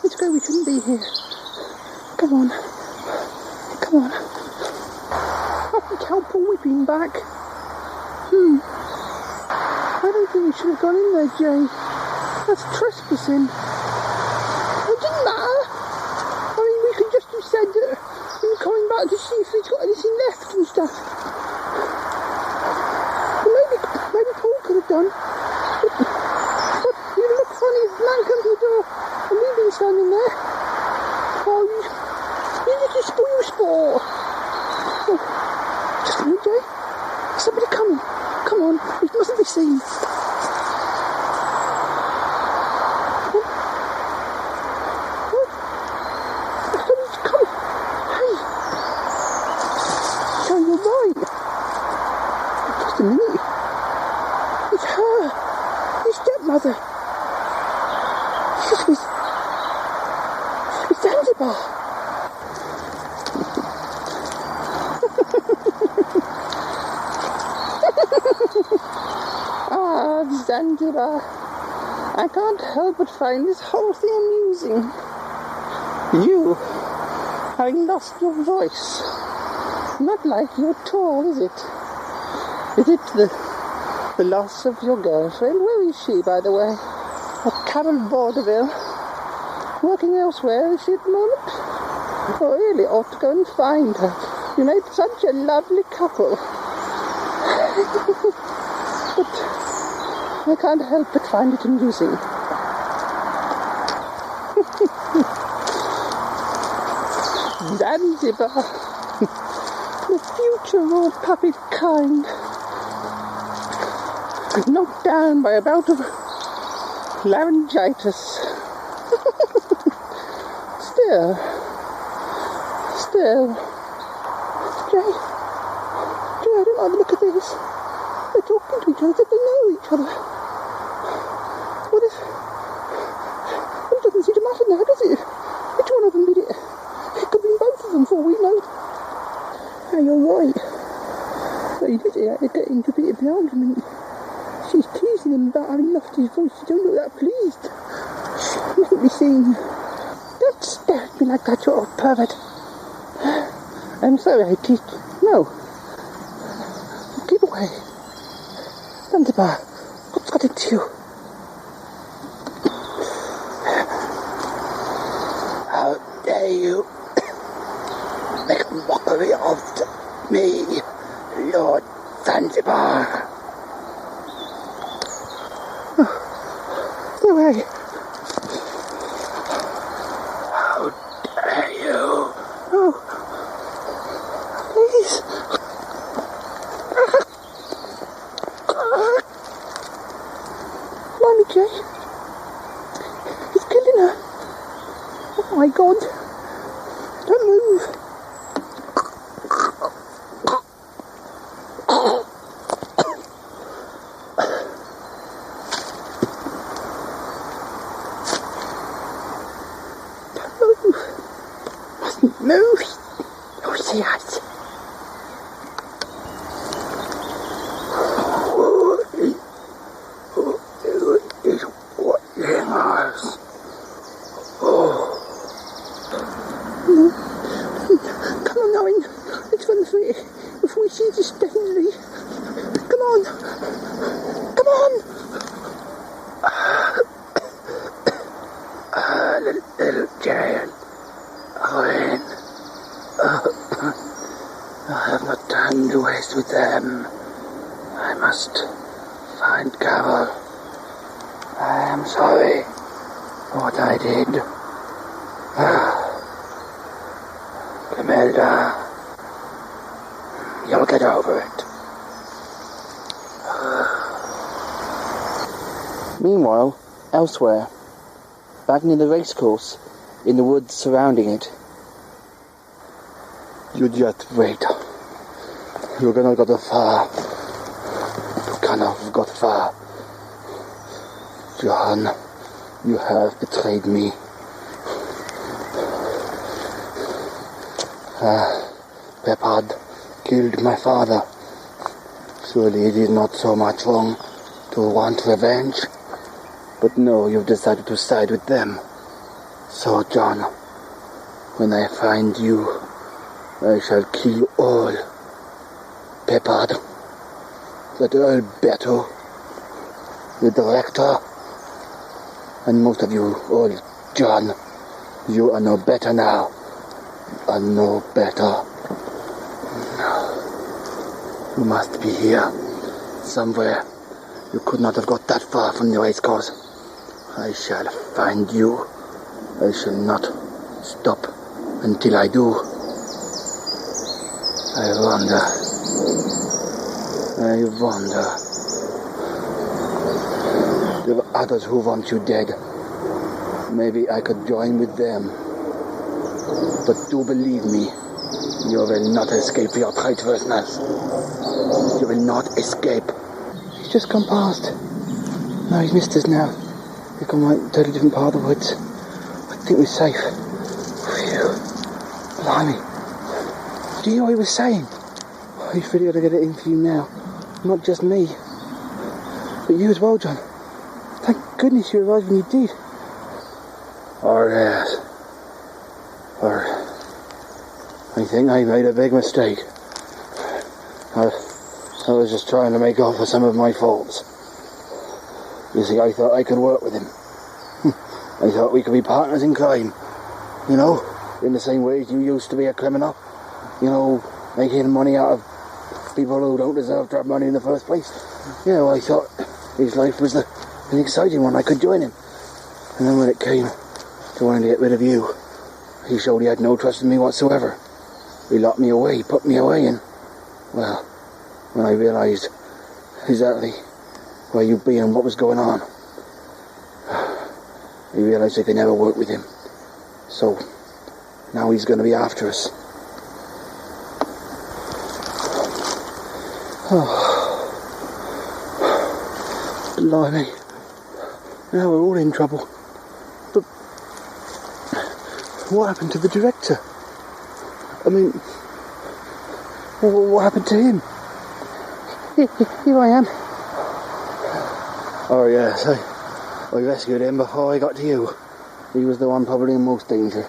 let's go, we shouldn't be here. Come on. Happy cow pull whipping back. I don't think we should have gone in there, Jay. That's trespassing. It didn't matter. I mean, we could just have said that we were coming back to see if he's got anything left and stuff. But maybe Paul could have done. But you look funny if the man comes to the door and we've been standing there. Oh, you little spoil sport. Oh, just a minute, Jay. There's somebody coming. Come on, we mustn't be seen. Somebody's coming. Hey. So you're right. Just a minute. It's her. His stepmother. She's with Zanzibar. Zanzibar. I can't help but find this whole thing amusing. You, having lost your voice. Not like you at all, is it? Is it the loss of your girlfriend? Where is she, by the way? At Carol Vaudeville? Working elsewhere, is she at the moment? Oh, really ought to go and find her. You made such a lovely couple. But I can't help but find it amusing. Zanzibar, the future of all puppy kind, knocked down by a bout of laryngitis. Still, Jay, I don't like the look at this. They're talking to each other, they know each other. What if... It doesn't seem to matter now, does it? Which one of them did it? It could be both of them for we know. Hey, you're right. But he did it to get into a bit of an argument. She's teasing him about having lost his voice. She don't look that pleased. She mustn't be seen. Don't stare at me like that, you old pervert. I'm sorry, I teased you. No. Keep away. Zanzibar, what's got into you? How dare you make a mockery of me, Lord Zanzibar? Go away. How dare you? Oh, please. Blimey, Jay. He's killing her. Oh my God. Don't move. Yes. Come on, Owen. Let's run for it before we see this definitely. Come on. Come on. Little giant. Owen. I have not time to waste with them. I must find Carol. I am sorry for what I did. Camelda, you'll get over it. Meanwhile, elsewhere, back near the racecourse, in the woods surrounding it. You just wait. You're gonna go far. You cannot go far. John, you have betrayed me. Peppard killed my father. Surely it is not so much wrong to want revenge. But no, you've decided to side with them. So, John, when I find you, I shall kill all. Peppard, that Earl Beto, the director, and most of you all, John, you are no better now. Are no better. You must be here, somewhere. You could not have got that far from the race course. I shall find you. I shall not stop until I do. I wonder. There are others who want you dead. Maybe I could join with them. But do believe me, you will not escape your traitorousness. You will not escape. He's just gone past. No, he's missed us now. We've gone right totally different part of the woods. I think we're safe. Phew. Blimey. Do you know what he was saying? Oh, he's really got to get it in for you now. Not just me. But you as well, John. Thank goodness you arrived when you did. Oh, yes. I think I made a big mistake. I was just trying to make up for some of my faults. You see, I thought I could work with him. I thought we could be partners in crime. You know, in the same way as you used to be a criminal. You know, making money out of people who don't deserve to have money in the first place. You know, I thought his life was an exciting one. I could join him. And then when it came to wanting to get rid of you, he showed he had no trust in me whatsoever. He locked me away, put me away, and, well, when I realised exactly where you'd be and what was going on, I realised I could never work with him. So, now he's going to be after us. Oh. Blimey. Now we're all in trouble. But what happened to the director? I mean, what happened to him? Here I am. Oh yes, I rescued him before I got to you. He was the one probably in most danger.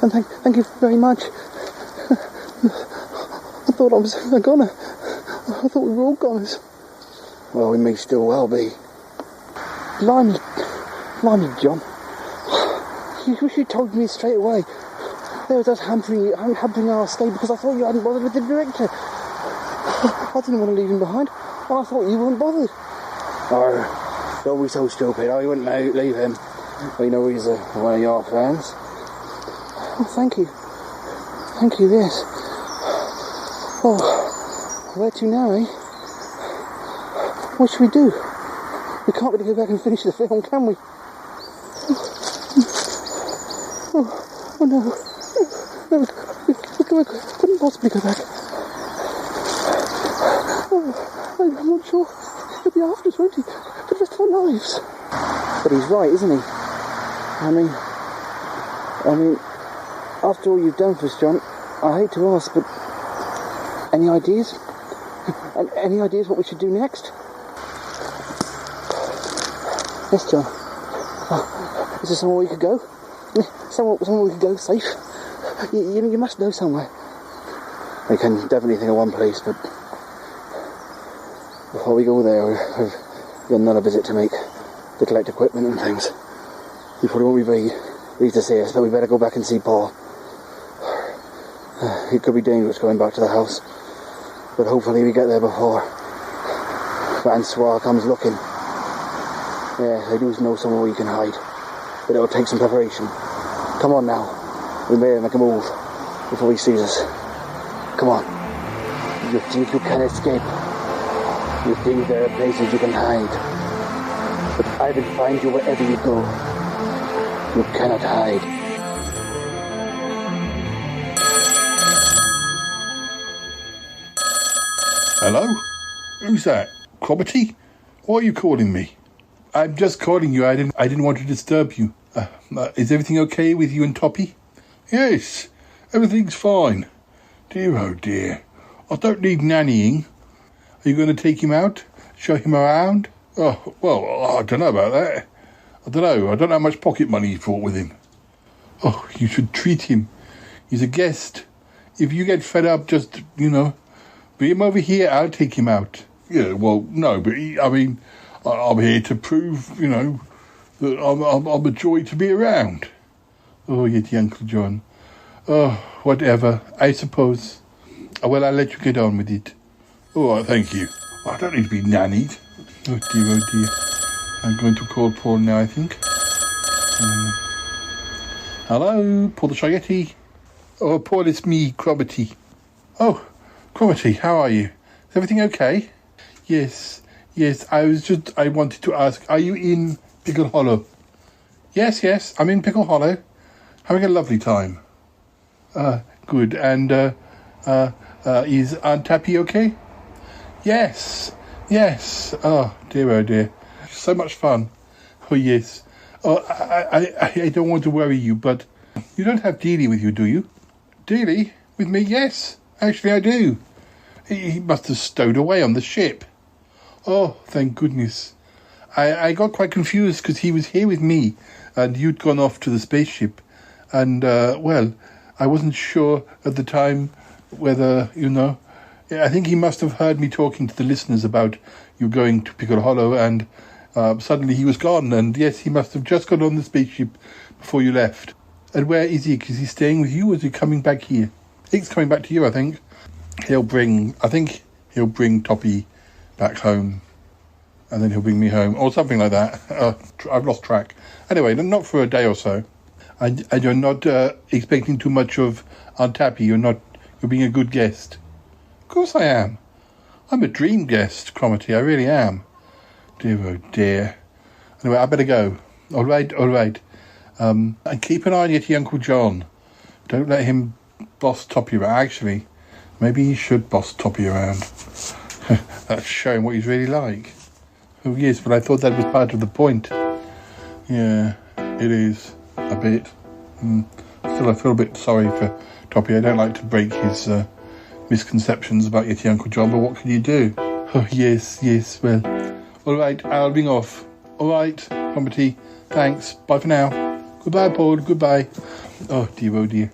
And thank you very much. I thought I was a goner. I thought we were all goners. Well, we may still well be. Blimey, John. You wish you told me straight away. There was us hampering our escape because I thought you hadn't bothered with the director. I didn't want to leave him behind. I thought you weren't bothered. Oh, don't be so stupid. I wouldn't leave him. I know he's one of your friends. Oh, thank you. Thank you, yes. Oh, where to now, eh? What should we do? We can't really go back and finish the film, can we? Oh no. No, we couldn't possibly go back. Oh, I'm not sure. He'll be after us, won't he? For the rest of our lives. But he's right, isn't he? I mean, after all you've done for us, John, I hate to ask, but any ideas? Any ideas what we should do next? Yes, John. Is there somewhere we could go? Somewhere we could go safe? You must know somewhere. I can definitely think of one place, but before we go there, we've got another visit to make to collect equipment and things. You probably won't be very pleased to see us, but we better go back and see Paul. It could be dangerous going back to the house, but hopefully we get there before Francois comes looking. Yeah, I do know somewhere we can hide, but it'll take some preparation. Come on now, we may make a move before he sees us. Come on. You think you can escape? You think there are places you can hide? But I will find you wherever you go. You cannot hide. Hello? Who's that? Crobbity? Why are you calling me? I'm just calling you. I didn't want to disturb you. Is everything okay with you and Toppie? Yes, everything's fine. Dear, oh dear. I don't need nannying. Are you going to take him out? Show him around? Oh, well, I don't know about that. I don't know how much pocket money he brought with him. Oh, you should treat him. He's a guest. If you get fed up, just, bring him over here. I'll take him out. Yeah, well, no, but I'm here to prove, that I'm a joy to be around. Oh, Yeti Uncle John. Oh, whatever, I suppose. Well, I'll let you get on with it. All right, thank you. I don't need to be nannied. Oh, dear. I'm going to call Paul now, I think. Hello, Paul the Shy Yeti. Oh, Paul, it's me, Crobbity. Oh, Crobbity, how are you? Is everything okay? Yes, I wanted to ask, are you in Pickle Hollow? Yes, I'm in Pickle Hollow. Having a lovely time. Good. And, is Aunt Toppie okay? Yes. Oh, dear. So much fun. Oh, yes. Oh, I don't want to worry you, but you don't have Dealey with you, do you? Dealey? With me? Yes. Actually, I do. He must have stowed away on the ship. Oh, thank goodness. I got quite confused because he was here with me and you'd gone off to the spaceship. And, I wasn't sure at the time whether, I think he must have heard me talking to the listeners about you going to Pickle Hollow and suddenly he was gone. And yes, he must have just got on the spaceship before you left. And where is he? Is he staying with you or is he coming back here? He's coming back to you, I think. He'll bring Toppie back home. And then he'll bring me home. Or something like that. I've lost track. Anyway, not for a day or so. And you're not expecting too much of Aunt Toppie. You're being a good guest. Of course I am. I'm a dream guest, Cromitty. I really am. Dear, oh dear. Anyway, I better go. All right. And keep an eye on Yeti Uncle John. Don't let him boss Toppie around. Actually, maybe he should boss Toppie around. That's showing what he's really like. Oh, yes, but I thought that was part of the point. Yeah, it is. A bit. Still, I feel a bit sorry for Toppie. I don't like to break his misconceptions about Yeti Uncle John, but what can you do? Oh, yes, well. All right, I'll ring off. All right, Cromitty. Thanks. Bye for now. Goodbye, Paul. Goodbye. Oh, dear.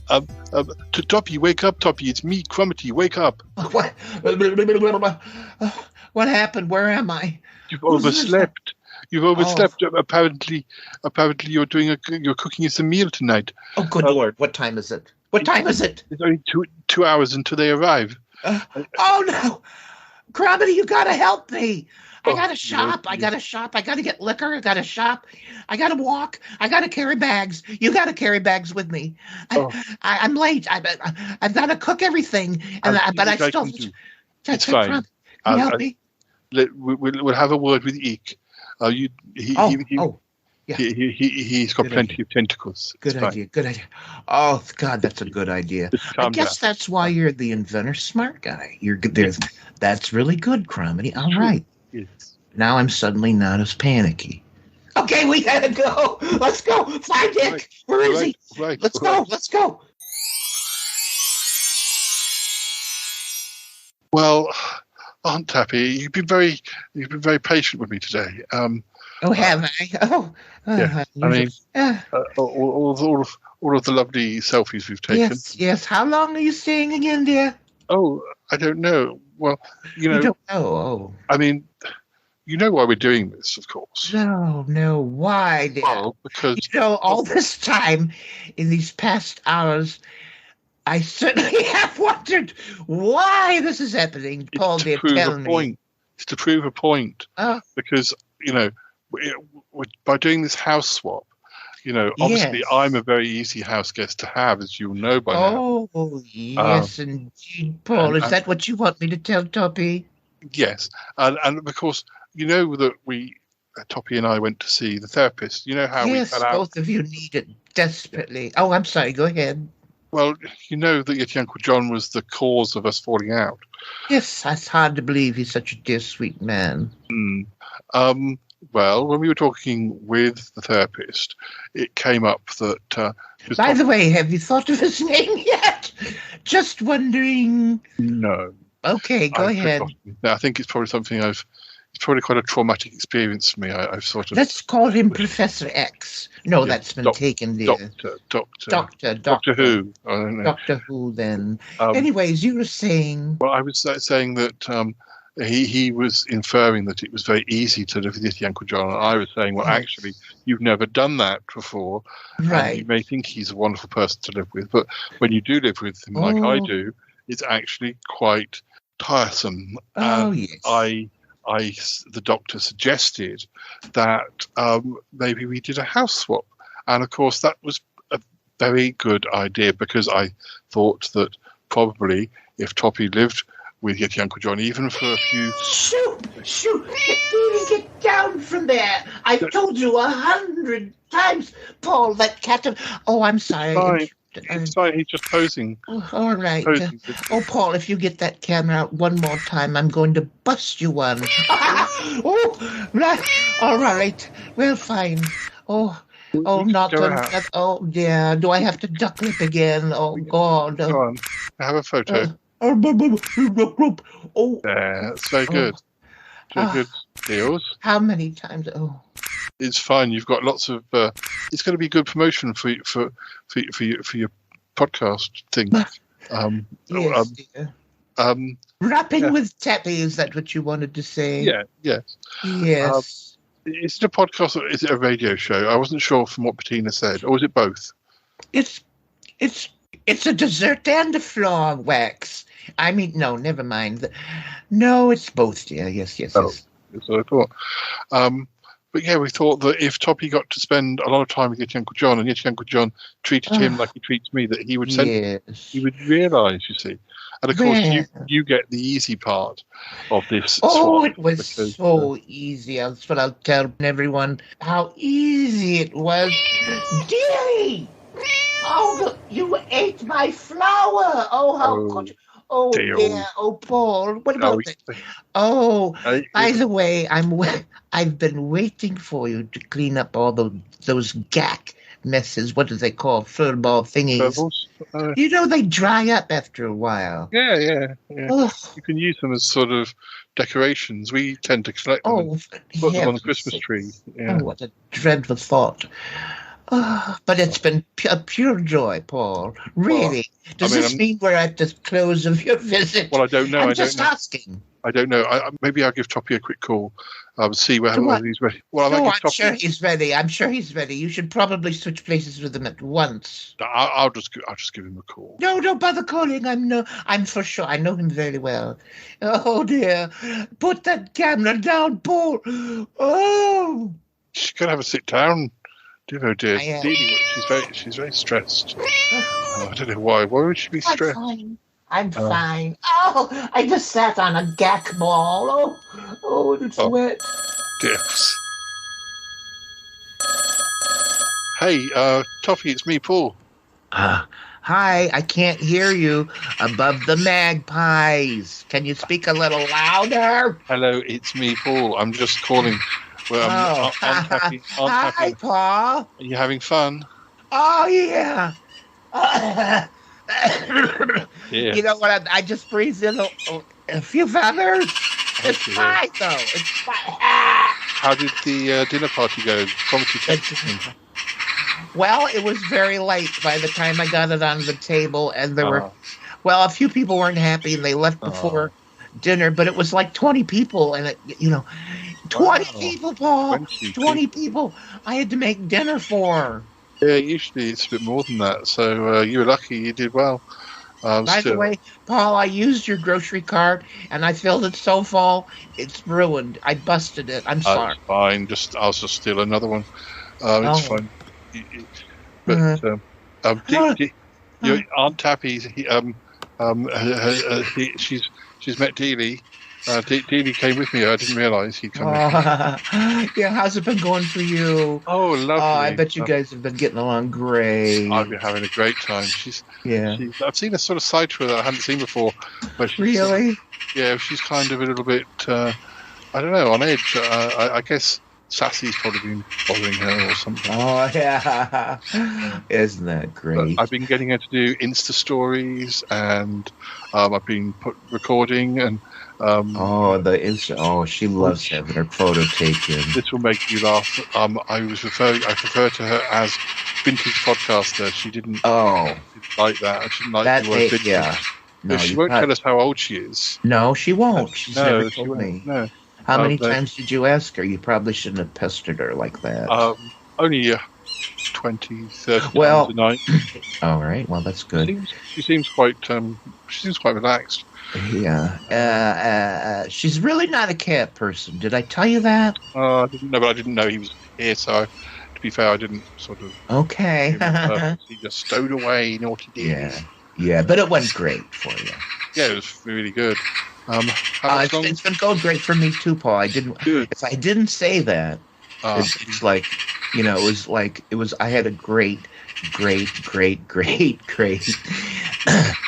To Toppie, wake up, Toppie. It's me, Crummety. Wake up. What? What happened? Where am I? You've Who's this? overslept. You've overslept. Apparently, you're cooking us a meal tonight. Oh, good Lord! What time is it? What time is it? It's only 2 hours until they arrive. Oh no, Crummety, you gotta help me! I gotta shop. I gotta get liquor. I gotta shop. I gotta walk. I gotta carry bags. You gotta carry bags with me. I'm late. I've gotta cook everything, but I still. It's fine. Can you help me? We'll have a word with Eek. He's got plenty of tentacles. Good idea. Oh God, that's a good idea. I guess that's why you're the inventor, smart guy. You're good there. That's really good, Crummety. All right. Yes. Now I'm suddenly not as panicky. Okay, we gotta go. Let's go. Find Dick. Right. Where is he? Right. Let's go. Let's go. Well, Aunt Tappy, you've been very patient with me today. Have I? Yeah. I mean, all of the lovely selfies we've taken. Yes. How long are you staying again, dear? Oh, I don't know. Well, you don't know. Oh. I mean, you know why we're doing this, of course. No. Why, dear? Well, because all this time, in these past hours, I certainly have wondered why this is happening. Paul, dear, tell me. It's to prove a point. Because, by doing this house swap, obviously I'm a very easy house guest to have, as you'll know by now. Oh, yes, indeed, Paul. Is that what you want me to tell Toppie? Yes. And of course, you know that Toppie and I went to see the therapist. You know how we fell out? Yes, both of you need it desperately. Oh, I'm sorry. Go ahead. Well, you know that Yeti Uncle John was the cause of us falling out. Yes, it's hard to believe he's such a dear, sweet man. Well, when we were talking with the therapist, it came up that... By the way, have you thought of his name yet? Just wondering. No. Okay, go ahead. No, I think it's probably something it's probably quite a traumatic experience for me. I've sort of... Let's call him Professor X. No, that's been taken, dear. Doctor Who. I don't know. Doctor Who, then. Anyways, you were saying... Well, I was saying that... He was inferring that it was very easy to live with Yeti Uncle John, and I was saying, well, actually, you've never done that before. Right. And you may think he's a wonderful person to live with, but when you do live with him like I do, it's actually quite tiresome. Yes. The doctor suggested that maybe we did a house swap. And, of course, that was a very good idea, because I thought that probably if Toppie lived with Yeti Uncle John, even for a few... Shoot! Get down from there! I've told you 100 times, Paul, that cat... Oh, I'm sorry. It's fine. He's just posing. All right. Paul, if you get that camera out one more time, I'm going to bust you one. Right. All right. Well, fine. Not on... Oh, yeah. Do I have to duck lip again? Oh, God. Go on. Have a photo. There, that's very good. Good deals. How many times? It's fine. You've got lots of. It's going to be good promotion for your podcast thing. Yes, dear. Rapping with Tappy, is that what you wanted to say? Yeah. Yes. Yes. Is it a podcast or is it a radio show? I wasn't sure from what Bettina said, or is it both? It's a dessert and a floor wax. I mean, no, never mind. No, it's both, dear. Yes. That's what I thought. But yeah, we thought that if Toppie got to spend a lot of time with Yeti Uncle John, and Yeti Uncle John treated him like he treats me, that he would he would realise, you see. And of course, you get the easy part of this. It was so easy. That's what I'll tell everyone. How easy it was. Dearie! Oh, look, you ate my flower. Oh, how could you? Oh, dear. Oh, Paul. What about that? Oh, by the way, I've been waiting for you to clean up all those gack messes. What do they call furball thingies? They dry up after a while. Yeah. You can use them as sort of decorations. We tend to collect them and put them on the Christmas tree. Yeah. Oh, what a dreadful thought. But it's been a pure joy, Paul. Really. Does this mean we're at the close of your visit? Well, I don't know. I'm just asking. I don't know. Maybe I'll give Toppie a quick call. See whether he's ready. Well, I'm sure he's ready. I'm sure he's ready. You should probably switch places with him at once. I'll just give him a call. No, don't bother calling. I'm for sure. I know him very well. Oh dear. Put that camera down, Paul. Oh. She's gonna have a sit down. Dear, she's very stressed. I don't know why. Why would she be stressed? I'm fine. Oh, I just sat on a gack ball. Oh, it's wet. Dips. Hey, Toppie, it's me, Paul. Hi, I can't hear you above the magpies. Can you speak a little louder? Hello, it's me, Paul. I'm just calling. Well, Hi, Paul. Are you having fun? Oh, yeah. Yeah. You know what? I just breathed in a few feathers. It's fine, though. It's fine. How did the dinner party go? Well, it was very late by the time I got it on the table, and there were, a few people weren't happy, and they left before dinner, but it was like 20 people, and 20 people, Paul. 20 people I had to make dinner for. Yeah, usually it's a bit more than that. So you were lucky. You did well. By the way, Paul, I used your grocery cart, and I filled it so full, it's ruined. I busted it. I'm sorry. It's fine. I'll just steal another one. It's fine. But your Aunt Tappy, she's met Dealey. Dealey came with me. I didn't realise he'd come with me. Yeah, how's it been going for you? Oh, lovely. I bet you guys have been getting along great. I've been having a great time. I've seen a sort of side to her that I hadn't seen before. Really? She's kind of a little bit, I don't know, on edge. I guess Sassy's probably been bothering her or something. Oh, yeah. Isn't that great? But I've been getting her to do Insta stories, and I've been recording, and she loves having her photo taken. This will make you laugh. I refer to her as vintage podcaster. She didn't like that. She didn't like the word vintage. Yeah. No, she won't tell us how old she is. No, she won't. She's never told me. No. How many times did you ask her? You probably shouldn't have pestered her like that. Only 20, 30 times a night. All right. Well, that's good. She seems quite relaxed. Yeah. She's really not a cat person. Did I tell you that? I didn't know, but I didn't know he was here, so to be fair, I didn't sort of... Okay. He just stowed away, naughty dear. Yeah, but it went great for you. Yeah, it was really good. It's been going great for me too, Paul. If I didn't say that, it's like, it was. I had a great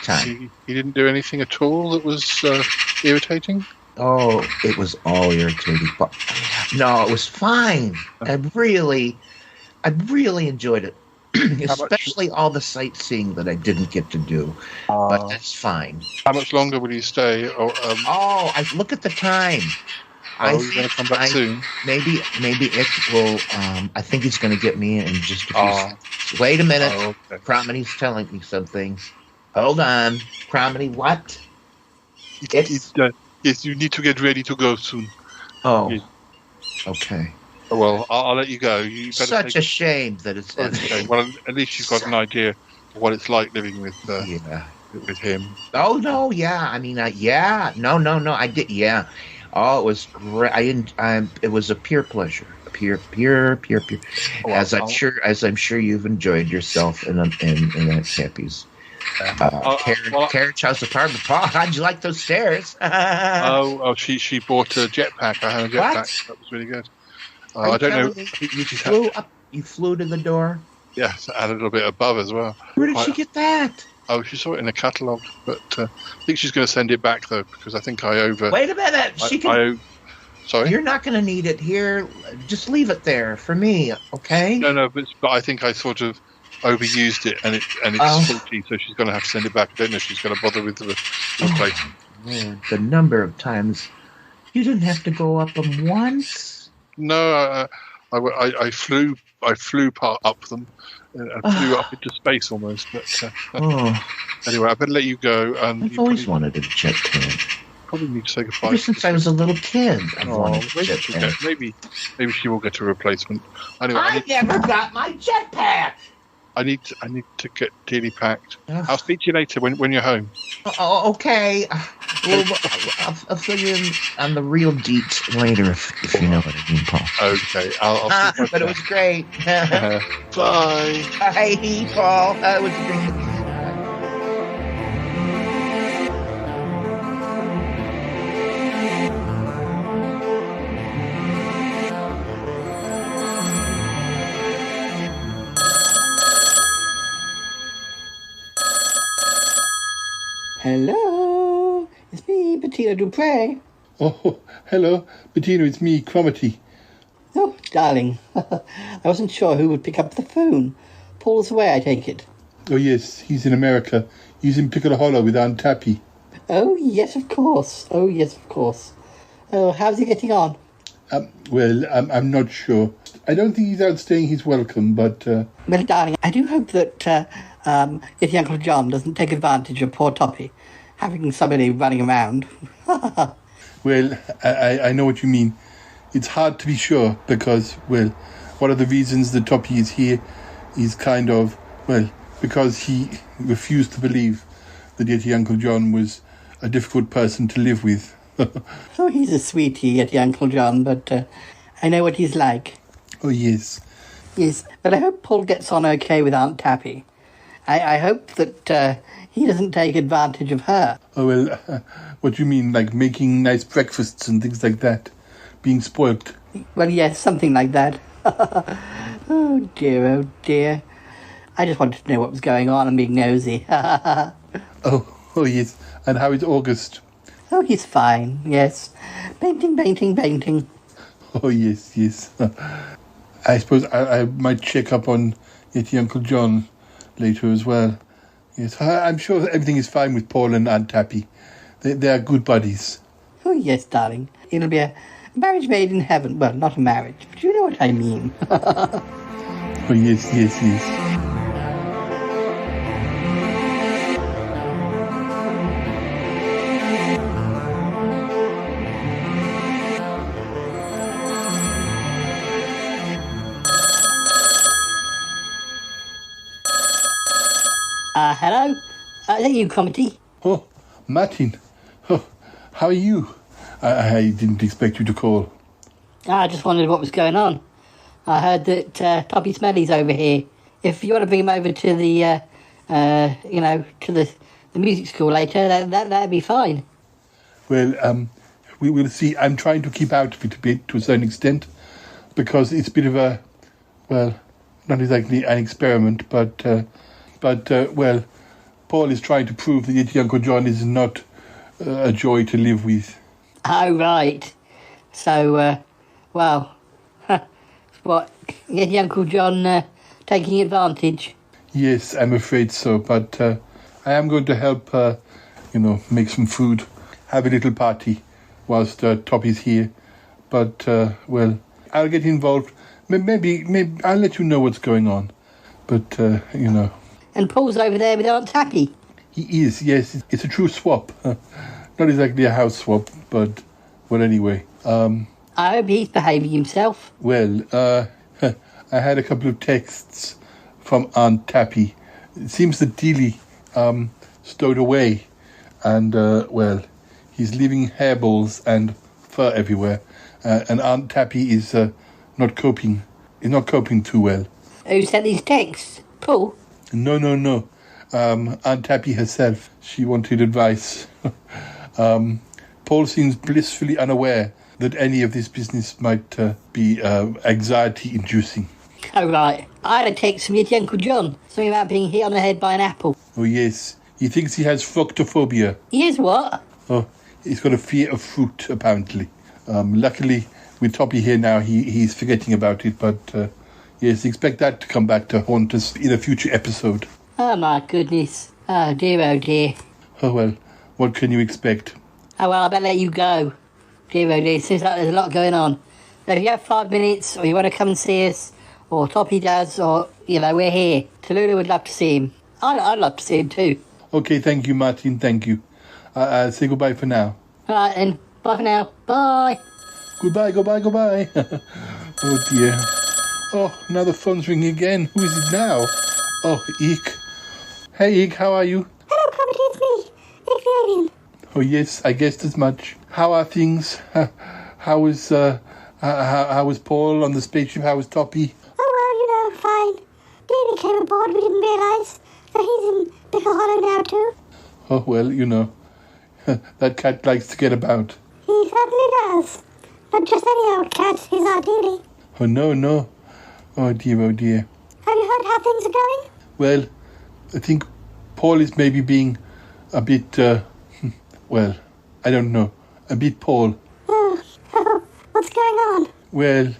time. You didn't do anything at all that was irritating? Oh, it was all irritating. But no, it was fine. I really enjoyed it. Especially all the sightseeing that I didn't get to do, but that's fine. How much longer will you stay? I look at the time. You're going to come back soon? Maybe it will. I think he's going to get me in just a few seconds. Wait a minute. Okay. Cromity's telling me something. Hold on. Cromity, what? Yes, you need to get ready to go soon. Oh, yes. Okay. Well, I'll let you go. Such a shame that it's... Okay. Well, at least you've got an idea of what it's like living with him. Oh, no, yeah. I mean, No, I did, yeah. Oh, it was great. It was a pure pleasure. Pure. Oh, as I'm sure you've enjoyed yourself in that Happy's. Carriage House apartment. Paul, how'd you like those stairs? She bought a jetpack. I had a jetpack. What? That was really good. I don't know. You flew to the door? Yes, and a little bit above as well. Where did she get that? Oh, she saw it in a catalogue, but I think she's going to send it back, though, because I think Wait a minute. Sorry? You're not going to need it here. Just leave it there for me, okay? No, but I think I sort of overused it, and it's faulty, so she's going to have to send it back. I don't know if she's going to bother with the replacement. Man, the number of times you didn't have to go up them once. No, I flew I flew up them. I flew up into space almost. But anyway, I better let you go. And I've always wanted a jet pan. Probably need to say goodbye. Ever since I was a little kid, I've wanted a jet pan. Maybe she will get a replacement. Anyway, I never got my jet pack. I need to get dearly packed. I'll speak to you later when you're home. Oh, okay. Well, I'll fill you in on the real deets later, if you know what I mean, Paul. Okay, I'll but it was great. Bye. Bye, Paul. It was great. Hello, it's me, Bettina Dupre. Oh, hello, Bettina, it's me, Cromitty. Oh, darling, I wasn't sure who would pick up the phone. Paul's away, I take it. Oh, yes, he's in America. He's in Piccolo Hollow with Aunt Toppie. Oh, yes, of course. Oh, how's he getting on? Well, I'm not sure. I don't think he's outstaying his welcome, but... Well, darling, I do hope that Yeti Uncle John doesn't take advantage of poor Toppie, having somebody running around. Well, I know what you mean. It's hard to be sure, because, well, one of the reasons that Toppie is here is kind of, well, because he refused to believe that Yeti Uncle John was a difficult person to live with. Oh, he's a sweetie, Yeti Uncle John, but I know what he's like. Oh, yes. Yes, but I hope Paul gets on okay with Aunt Toppie. I hope that he doesn't take advantage of her. Oh, well, what do you mean, like making nice breakfasts and things like that? Being spoilt? Well, yes, something like that. Oh, dear. I just wanted to know what was going on and being nosy. Oh, yes. And how is August? Oh, he's fine, yes. Painting. Oh, yes. I suppose I might check up on Yeti Uncle John later as well. Yes, I'm sure everything is fine with Paul and Aunt Toppie. They are good buddies. Oh, yes, darling. It'll be a marriage made in heaven. Well, not a marriage, but you know what I mean. Oh, yes. Hello? Is that you, Cromitty? Oh, Martin. Oh, how are you? I didn't expect you to call. I just wondered what was going on. I heard that Toppie Smelly's over here. If you want to bring him over to the, to the music school later, that'd be fine. Well, we will see. I'm trying to keep out of it a bit to a certain extent, because it's a bit of a, well, not exactly an experiment, but well, Paul is trying to prove that Yeti Uncle John is not a joy to live with. Oh, right. So, well, what, Yeti Uncle John taking advantage? Yes, I'm afraid so, but I am going to help, make some food, have a little party whilst Toppie's here. But, well, I'll get involved. Maybe I'll let you know what's going on. But, And Paul's over there with Aunt Toppie. He is, yes. It's a true swap. Not exactly a house swap, but anyway. I hope he's behaving himself. Well, I had a couple of texts from Aunt Toppie. It seems that Dealey stowed away, and, well, he's leaving hairballs and fur everywhere. And Aunt Toppie is not coping too well. Who sent these texts? Paul? No. Aunt Toppie herself. She wanted advice. Paul seems blissfully unaware that any of this business might be anxiety-inducing. Oh, right. I had a text from Yeti Uncle John. Something about being hit on the head by an apple. Oh, yes. He thinks he has fructophobia. He has what? Oh, he's got a fear of fruit, apparently. Luckily, with Toppie here now, he's forgetting about it, but... yes, expect that to come back to haunt us in a future episode. Oh, my goodness. Oh, dear. Oh, well, what can you expect? Oh, well, I better let you go. Dear. It seems like there's a lot going on. So if you have 5 minutes, or you want to come and see us, or Toppie does, or, we're here. Tallulah would love to see him. I'd love to see him too. Okay, thank you, Martin, thank you. Say goodbye for now. All right, then. Bye for now. Bye. Goodbye. Oh, dear. Oh, now the phone's ringing again. Who is it now? Oh, Eek. Hey, Eek, how are you? Hello, Comedy, it's me, Eek the Alien. Oh, yes, I guessed as much. How are things? How was Paul on the spaceship? How was Toppie? Oh, well, fine. Davey came aboard, we didn't realise. So he's in Pickle Hollow now, too. Oh, well, that cat likes to get about. He certainly does. Not just any old cat, he's our dealie. Oh, no. Oh, dear. Have you heard how things are going? Well, I think Paul is maybe being a bit, well, I don't know, a bit Paul. Oh, what's going on? Well,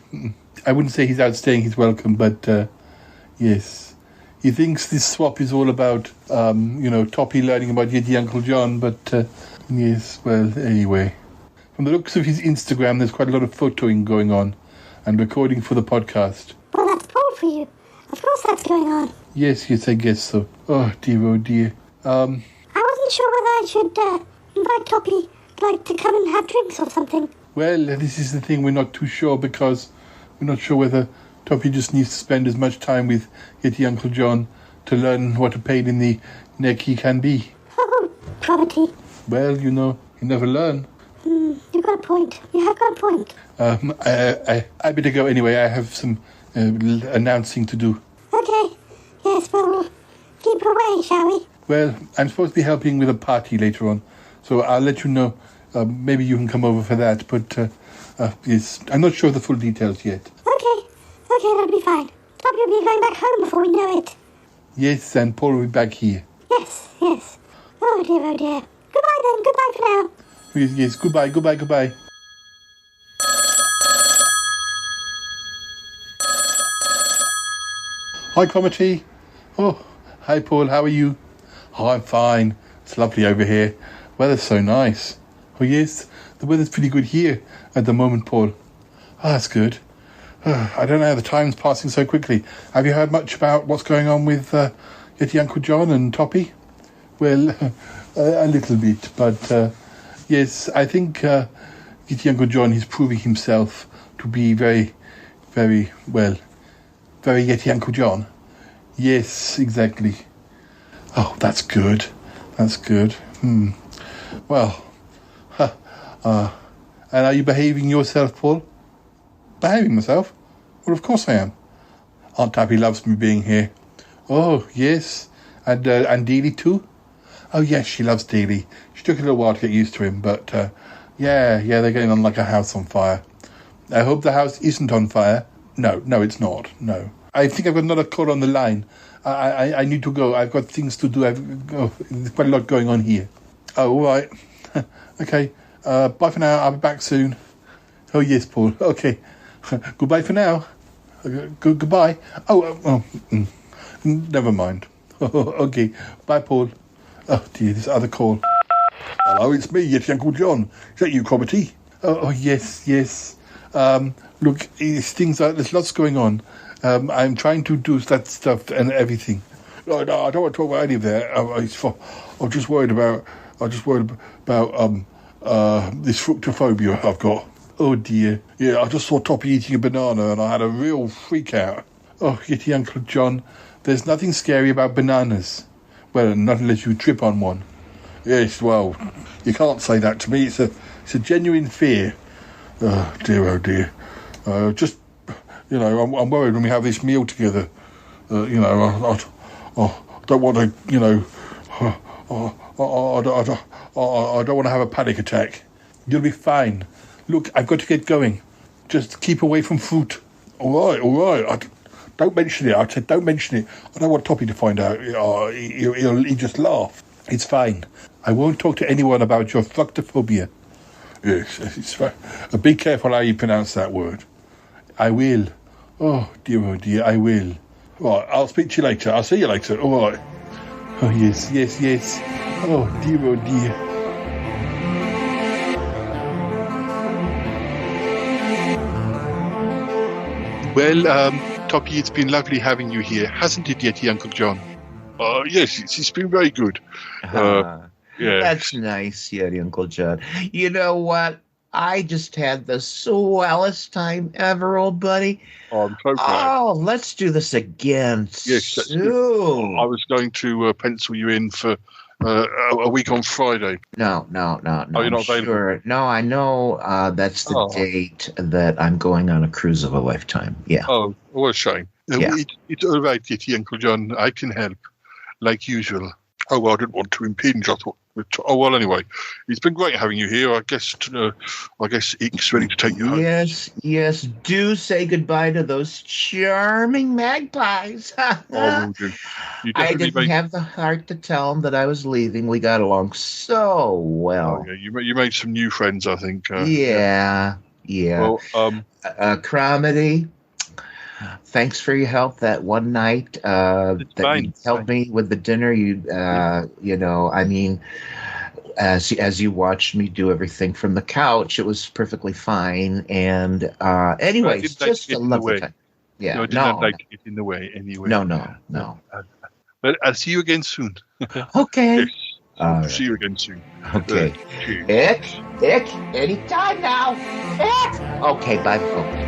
I wouldn't say he's outstaying his welcome, but, yes. He thinks this swap is all about, Toppie learning about Yeti Uncle John, but, yes, well, anyway. From the looks of his Instagram, there's quite a lot of photoing going on and recording for the podcast. Well, that's Paul for you. Of course that's going on. Yes, I guess so. Oh, dear. I wasn't sure whether I should invite Toppie, to come and have drinks or something. Well, this is the thing, we're not too sure because we're not sure whether Toppie just needs to spend as much time with Yeti Uncle John to learn what a pain in the neck he can be. Oh, poverty. Well, you never learn. You've got a point. You have got a point. I better go anyway. I have some announcing to do. Okay. Yes, well, we'll keep away, shall we? Well, I'm supposed to be helping with a party later on, so I'll let you know. Maybe you can come over for that, but yes, I'm not sure of the full details yet. Okay, that'll be fine. Toppie will be going back home before we know it. Yes, and Paul will be back here. Yes. Oh, dear. Goodbye, then. Goodbye for now. Yes, goodbye. Hi, Comedy. Oh, hi, Paul. How are you? Oh, I'm fine. It's lovely over here. Weather's so nice. Oh, yes, the weather's pretty good here at the moment, Paul. Oh, that's good. I don't know how the time's passing so quickly. Have you heard much about what's going on with Yeti Uncle John and Toppie? Well, a little bit, but yes, I think Yeti Uncle John is proving himself to be very, very, well, very Yeti Uncle John. Yes, exactly. Oh, that's good. Well, and are you behaving yourself, Paul? Behaving myself? Well, of course I am. Aunt Toppie loves me being here. Oh, yes. And Dealey too? Oh, yes, she loves Dealey. She took a little while to get used to him, but, yeah, they're getting on like a house on fire. I hope the house isn't on fire. No, it's not. No. I think I've got another call on the line. I need to go. I've got things to do. There's quite a lot going on here. Oh, all right. Okay. Bye for now. I'll be back soon. Oh, yes, Paul. Okay. Goodbye for now. Goodbye. Never mind. Okay. Bye, Paul. Oh, dear, this other call. Hello, it's me, Yeti Uncle John. Is that you, Comedy? Oh, yes. Look, there's lots going on. I'm trying to do that stuff and everything. No, I don't want to talk about any of that. I'm just worried about this fructophobia I've got. Oh, dear. Yeah, I just saw Toppie eating a banana and I had a real freak out. Oh, Yeti Uncle John, there's nothing scary about bananas. Well, not unless you trip on one. Yes, well, you can't say that to me. It's a genuine fear. Oh, dear. I'm worried when we have this meal together. I don't want to, I don't want to have a panic attack. You'll be fine. Look, I've got to get going. Just keep away from fruit. All right. Don't mention it. I said don't mention it. I don't want Toppie to find out. He'll just laugh. It's fine. I won't talk to anyone about your fructophobia. Yes, it's fine. Be careful how you pronounce that word. I will. Oh, dear, I will. Right, I'll speak to you later. I'll see you later. All right. Oh, yes. Oh, dear. Well, Toppie, it's been lovely having you here, hasn't it, Yeti, Uncle John? Yes, it's been very good. Yeah. That's nice, Yeti, Uncle John. You know what? I just had the swellest time ever, old buddy. Oh, I'm so glad. Oh, let's do this again Yes, that's good. soon. I was going to pencil you in for a week on Friday. No. Oh, you're not available? Sure. No, I know that's the date that I'm going on a cruise of a lifetime. Yeah. Oh, what a shame. Yeah. It's all right, Yeti, Uncle John. I can help, like usual. Oh, well, I didn't want to impinge. I thought. Oh, well, anyway, it's been great having you here. I guess Ink's ready to take you home. Yes. Do say goodbye to those charming magpies. Will do. I didn't have the heart to tell them that I was leaving. We got along so well. Oh, yeah. You made some new friends, I think. Yeah. Well, Cramedy, thanks for your help that one night. You helped me with the dinner. As you watched me do everything from the couch, it was perfectly fine. And anyways, just a lovely time. Yeah, no, I didn't like it in the way anyway. No. But I'll see you again soon. Okay. Yes. See you again soon. Okay. Ick, anytime now. Ick. Okay, bye, folks.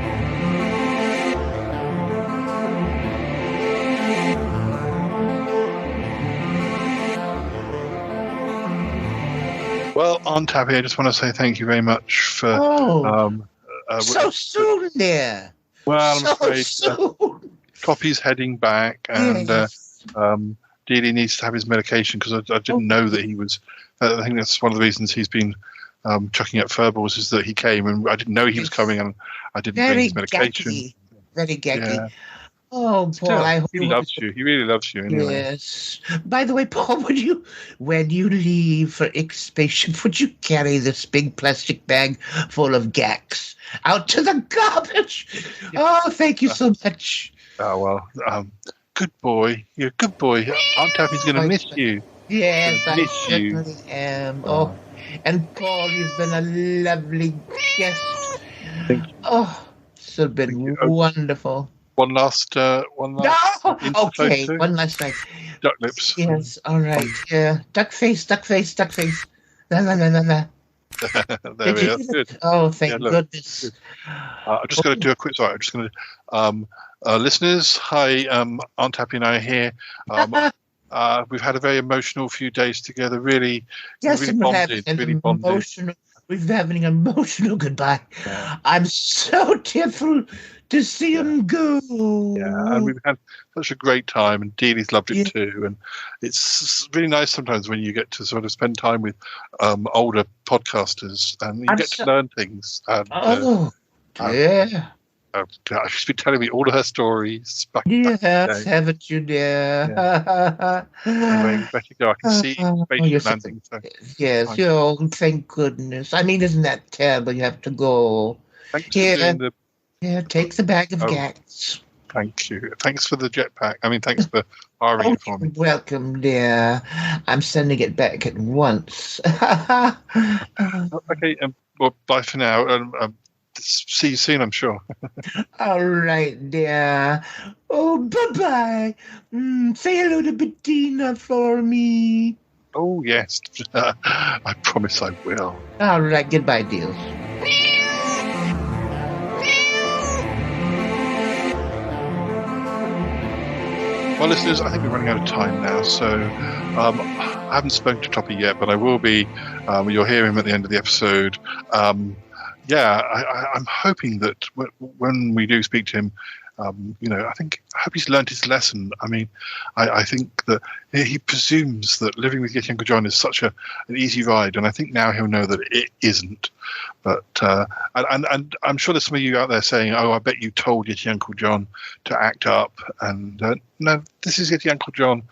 Well, Aunt Tabby, I just want to say thank you very much for. So soon there. Well, I'm so afraid soon. Toppie's heading back, and Dealey needs to have his medication because I didn't know that he was. I think that's one of the reasons he's been chucking up furballs is that he came and I didn't know he was coming, and I didn't bring his medication. Very gacky. Yeah. Oh, Paul, Still, I hope he loves you. He really loves you. Anyway. Yes. By the way, Paul, when you leave for Ick's spaceship, would you carry this big plastic bag full of gacks out to the garbage? Oh, thank you so much. Oh, well, good boy. You're a good boy. Aunt Tabby's going to miss you. Yes, I miss certainly am. Oh, and Paul, you've been a lovely guest. Thank you. Oh, it's been wonderful. One last. No! Okay, one last night. Duck lips. Yes, all right. Yeah, duck face. La. There we are. Good. Oh, thank goodness. I'm just going to do a quick. Sorry, I'm just going to. Listeners, hi. Aunt Happy and I are here. We've had a very emotional few days together. Really, yes, really bonded. We're having an emotional goodbye. Yeah. I'm so tearful to see him go. Yeah, and we've had such a great time, and Dealey's loved it too. And it's really nice sometimes when you get to sort of spend time with older podcasters, and you get to learn things. And, yeah. She's been telling me all of her stories. Yes, haven't you, dear? Yeah. Anyway, we better go. I can see spaceship landing. So yes, thank goodness. I mean, isn't that terrible? You have to go. Thanks for doing the. Yeah, take the bag of gats. Thank you. Thanks for the jetpack. I mean, thanks for hiring it for me. Welcome, dear. I'm sending it back at once. Okay, well, bye for now. See you soon, I'm sure. All right, dear. Oh, bye-bye. Say hello to Bettina for me. Oh, yes. I promise I will. All right, goodbye, dears. Well, listeners, I think we're running out of time now, so I haven't spoken to Toppie yet, but I will be. You'll hear him at the end of the episode. I'm hoping that when we do speak to him, I hope he's learned his lesson. I mean, I think that he presumes that living with Yeti Uncle John is such an easy ride, and I think now he'll know that it isn't. But and I'm sure there's some of you out there saying, "Oh, I bet you told Yeti Uncle John to act up." And no, this is Yeti Uncle John.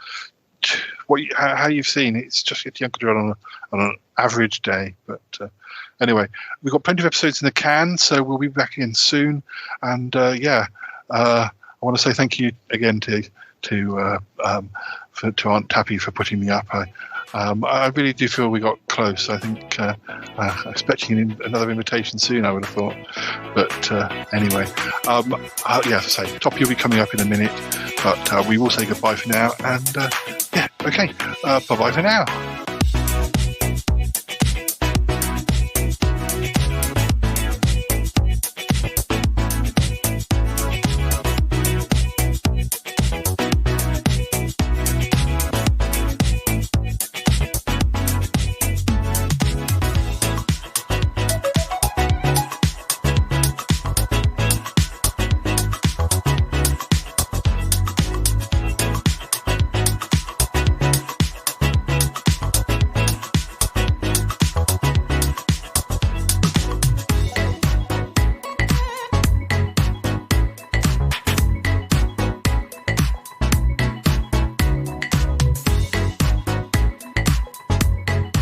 How you've seen it's just Yeti Uncle John on an average day, but. Anyway, we've got plenty of episodes in the can, so we'll be back again soon. And I want to say thank you again to to Aunt Tappy for putting me up. I really do feel we got close. I think expecting another invitation soon, I would have thought. But anyway, yeah, as I say, Toppie will be coming up in a minute, but we will say goodbye for now. And yeah, okay, bye-bye for now.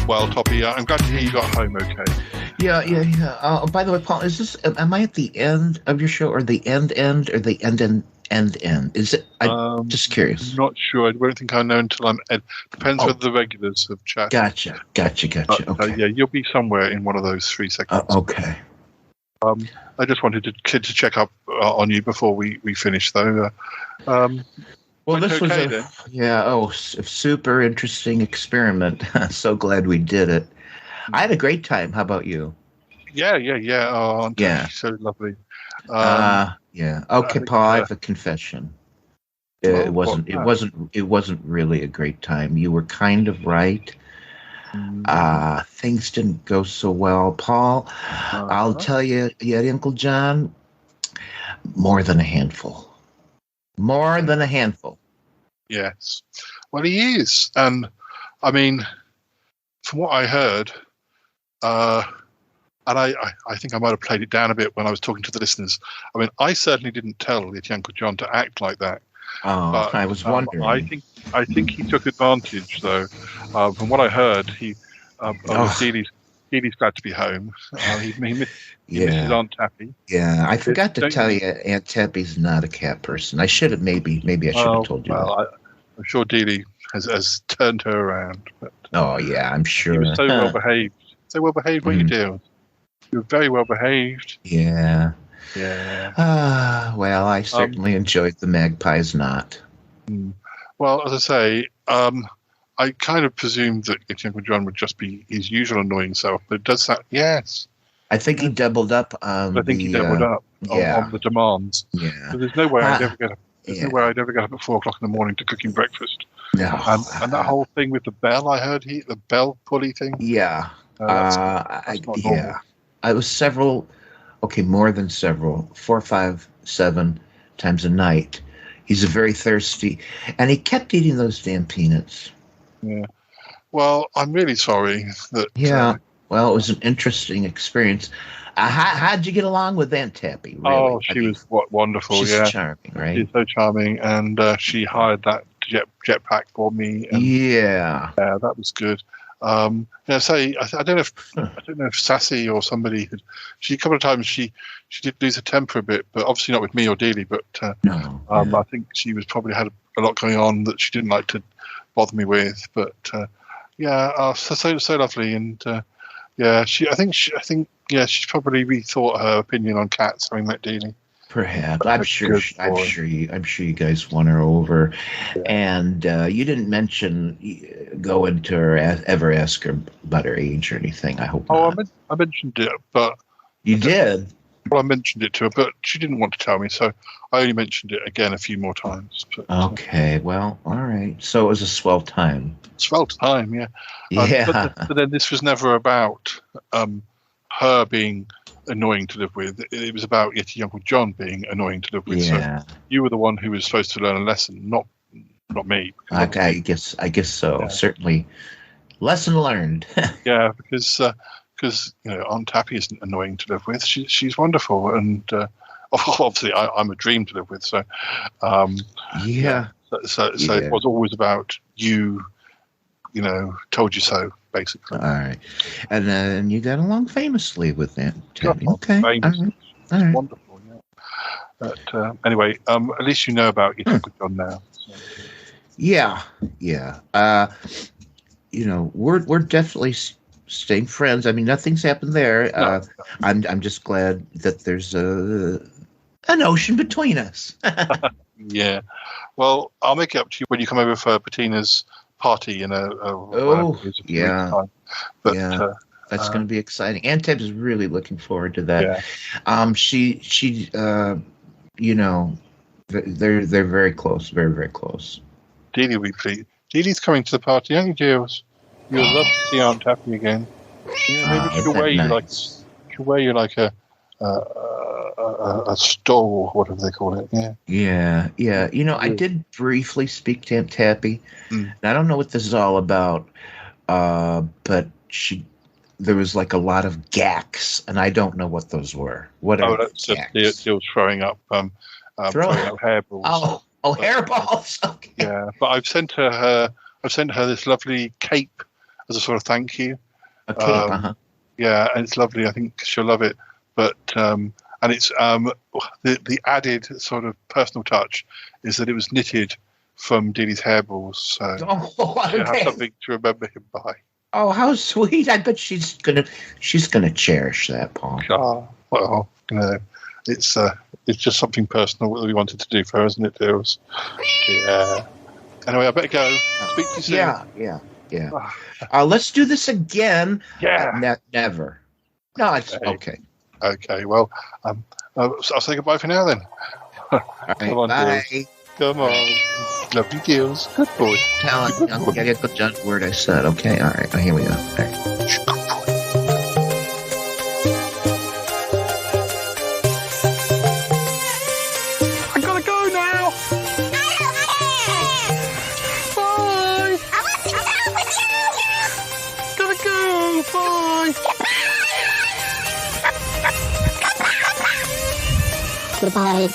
Well, Toppie, I'm glad to hear you got home okay. Yeah. By the way, Paul, am I at the end of your show, or the end, or the end? Is it? I'm just curious. I'm not sure. I won't think I know until I'm Ed. Depends whether the regulars have chatted. Gotcha. Okay. Yeah, you'll be somewhere in one of those 3 segments. Okay. I just wanted to check up on you before we finish, though. Well, this was a super interesting experiment. So glad we did it. I had a great time. How about you? Yeah. Oh, yeah. So lovely. Yeah. Okay, Paul. I have a confession. It wasn't really a great time. You were kind of right. Things didn't go so well, Paul. I'll tell you, Uncle John, more than a handful. More than a handful. Yes. Well, he is. And, I mean, from what I heard, and I think I might have played it down a bit when I was talking to the listeners. I mean, I certainly didn't tell Yeti Uncle John to act like that. Oh, but, I was wondering. I think he took advantage, though. From what I heard, Dealey's glad to be home. He misses Aunt Tappy. Yeah, I forgot to tell you, Aunt Tappy's not a cat person. I should have maybe I should have told you. Well, I'm sure Dealey has turned her around. But, yeah, I'm sure. He was so well behaved. So well behaved. What you do? You're very well behaved. Yeah. Yeah. Well, I certainly enjoyed the magpie's knot. Well, as I say, I kind of presumed that Uncle John would just be his usual annoying self, but it does that. Yes. I think he doubled up on on the demands. Yeah. But there's no way I'd ever get up. There's no way I'd ever get up at 4 o'clock in the morning to cooking breakfast. No. And that whole thing with the bell, I heard the bell pulley thing. Yeah. That's not normal. I was more than several, 4, 5, 7 times a night. He's very thirsty, and he kept eating those damn peanuts. Yeah. Well, I'm really sorry that. Yeah. Well, it was an interesting experience. How'd you get along with Aunt Tappy? Really? Oh, she was wonderful. She's charming, right? She's so charming, and she hired that jetpack for me. And, yeah, that was good. I don't know if Sassy or somebody had. A couple of times she did lose her temper a bit, but obviously not with me or Dealey. But I think she was probably had a lot going on that she didn't like to bother me with. But so lovely, and I think she's probably rethought her opinion on cats having met Dealey. Perhaps. I'm sure you guys won her over. Yeah. And you didn't mention going to her, ever ask her about her age or anything. I hope not. I mentioned it, but you did. Well, I mentioned it to her, but she didn't want to tell me, so I only mentioned it again a few more times. But, okay, well, all right. So it was a swell time. Swell time, yeah. Yeah. But then this was never about her being annoying to live with. It was about Yeti Uncle John being annoying to live with. Yeah. So you were the one who was supposed to learn a lesson, not me. I guess so. Yeah. Certainly, lesson learned. Yeah, because Aunt Tappy isn't annoying to live with. She's wonderful, and obviously I'm a dream to live with. So yeah. So it was always about you. Told you so. Basically. All right. And then you got along famously with Aunt Tappy. Okay. Famous. All right. Wonderful, yeah. But anyway, at least you know about your Uncle John now. So. Yeah. We're definitely staying friends. I mean, nothing's happened there. No. I'm just glad that there's an ocean between us. Yeah. Well, I'll make it up to you when you come over for Bettina's party in a week's time. But, that's going to be exciting. Aunt Deb is really looking forward to that. Yeah. They're very close, very, very close. Dee will be pleased. Dee's coming to the party, aren't you, Jules? You'll love to see Aunt Tappy again. Yeah, maybe she'll wear you like a stole or whatever they call it. Yeah. Yeah. I did briefly speak to Aunt Tappy. And I don't know what this is all about, but there was like a lot of gacks, and I don't know what those were. What are that's gacks? Deal's throwing up hairballs. Oh, hairballs. Okay. Yeah, but I've sent her this lovely cape as a sort of thank you. A cape, Yeah, and it's lovely. I think she'll love it. But and it's the added sort of personal touch is that it was knitted from Dealey's hairballs. So she'll have something to remember him by. Oh, how sweet! I bet she's gonna cherish that, Paul. Oh, well, it's just something personal that we wanted to do for her, isn't it, Deals? Yeah. Anyway, I better go. Speak to you soon. Yeah. Let's do this again. Yeah. Never. No, it's okay. Okay. Well, I'll say goodbye for now then. Come on, bye. Deals. Come on. Love you, Deals. Good boy. I gotta put down the word I said. Okay. All right. Here we go. All right. I gotta go now. Bye. Gotta go. Bye. Goodbye.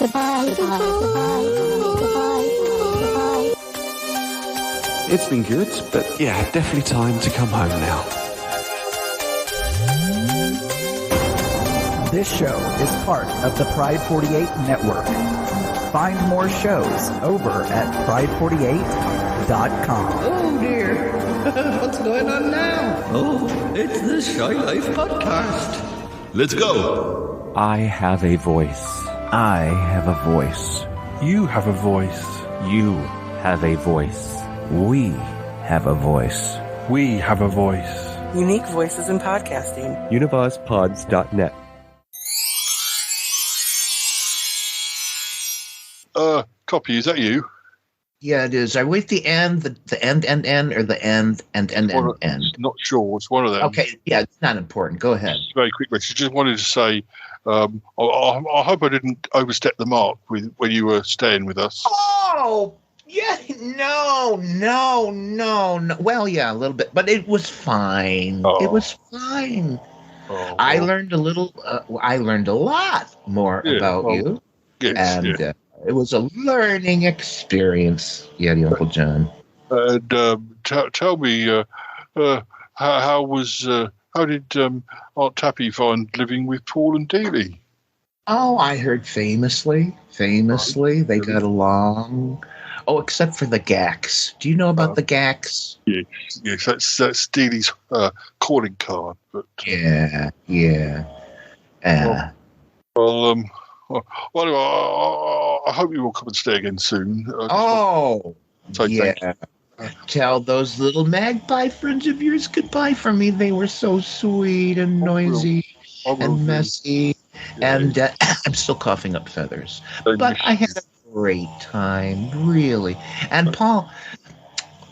It's been good, but yeah, definitely time to come home now. This show is part of the Pride 48 network. Find more shows over at pride48.com. Oh dear, what's going on now? Oh, it's the Shy Life podcast. Let's go. I have a voice. I have a voice. You have a voice. You have a voice. We have a voice. We have a voice. Unique voices in podcasting. UnivazPods.net. Toppie, is that you? Yeah, it is. Are we at the end, the end, or the end? Not sure. It's one of them. Okay, yeah, it's not important. Go ahead. Just very quickly, she just wanted to say, I hope I didn't overstep the mark when you were staying with us. Oh, yeah, no. Well, yeah, a little bit, but it was fine. Oh. It was fine. Oh, I learned a little. I learned a lot more about you, yes, it was a learning experience. Yeah, Uncle John. And tell me, how did Aunt Tappy find living with Paul and Dealey? Oh, I heard famously, they got along. Oh, except for the Gacks. Do you know about the Gacks? Yes, that's Dealey's calling card. But yeah. Well, I hope you will come and stay again soon. Tell those little magpie friends of yours goodbye for me. They were so sweet and noisy and messy. Yeah. And I'm still coughing up feathers. But I had a great time, really. And Paul,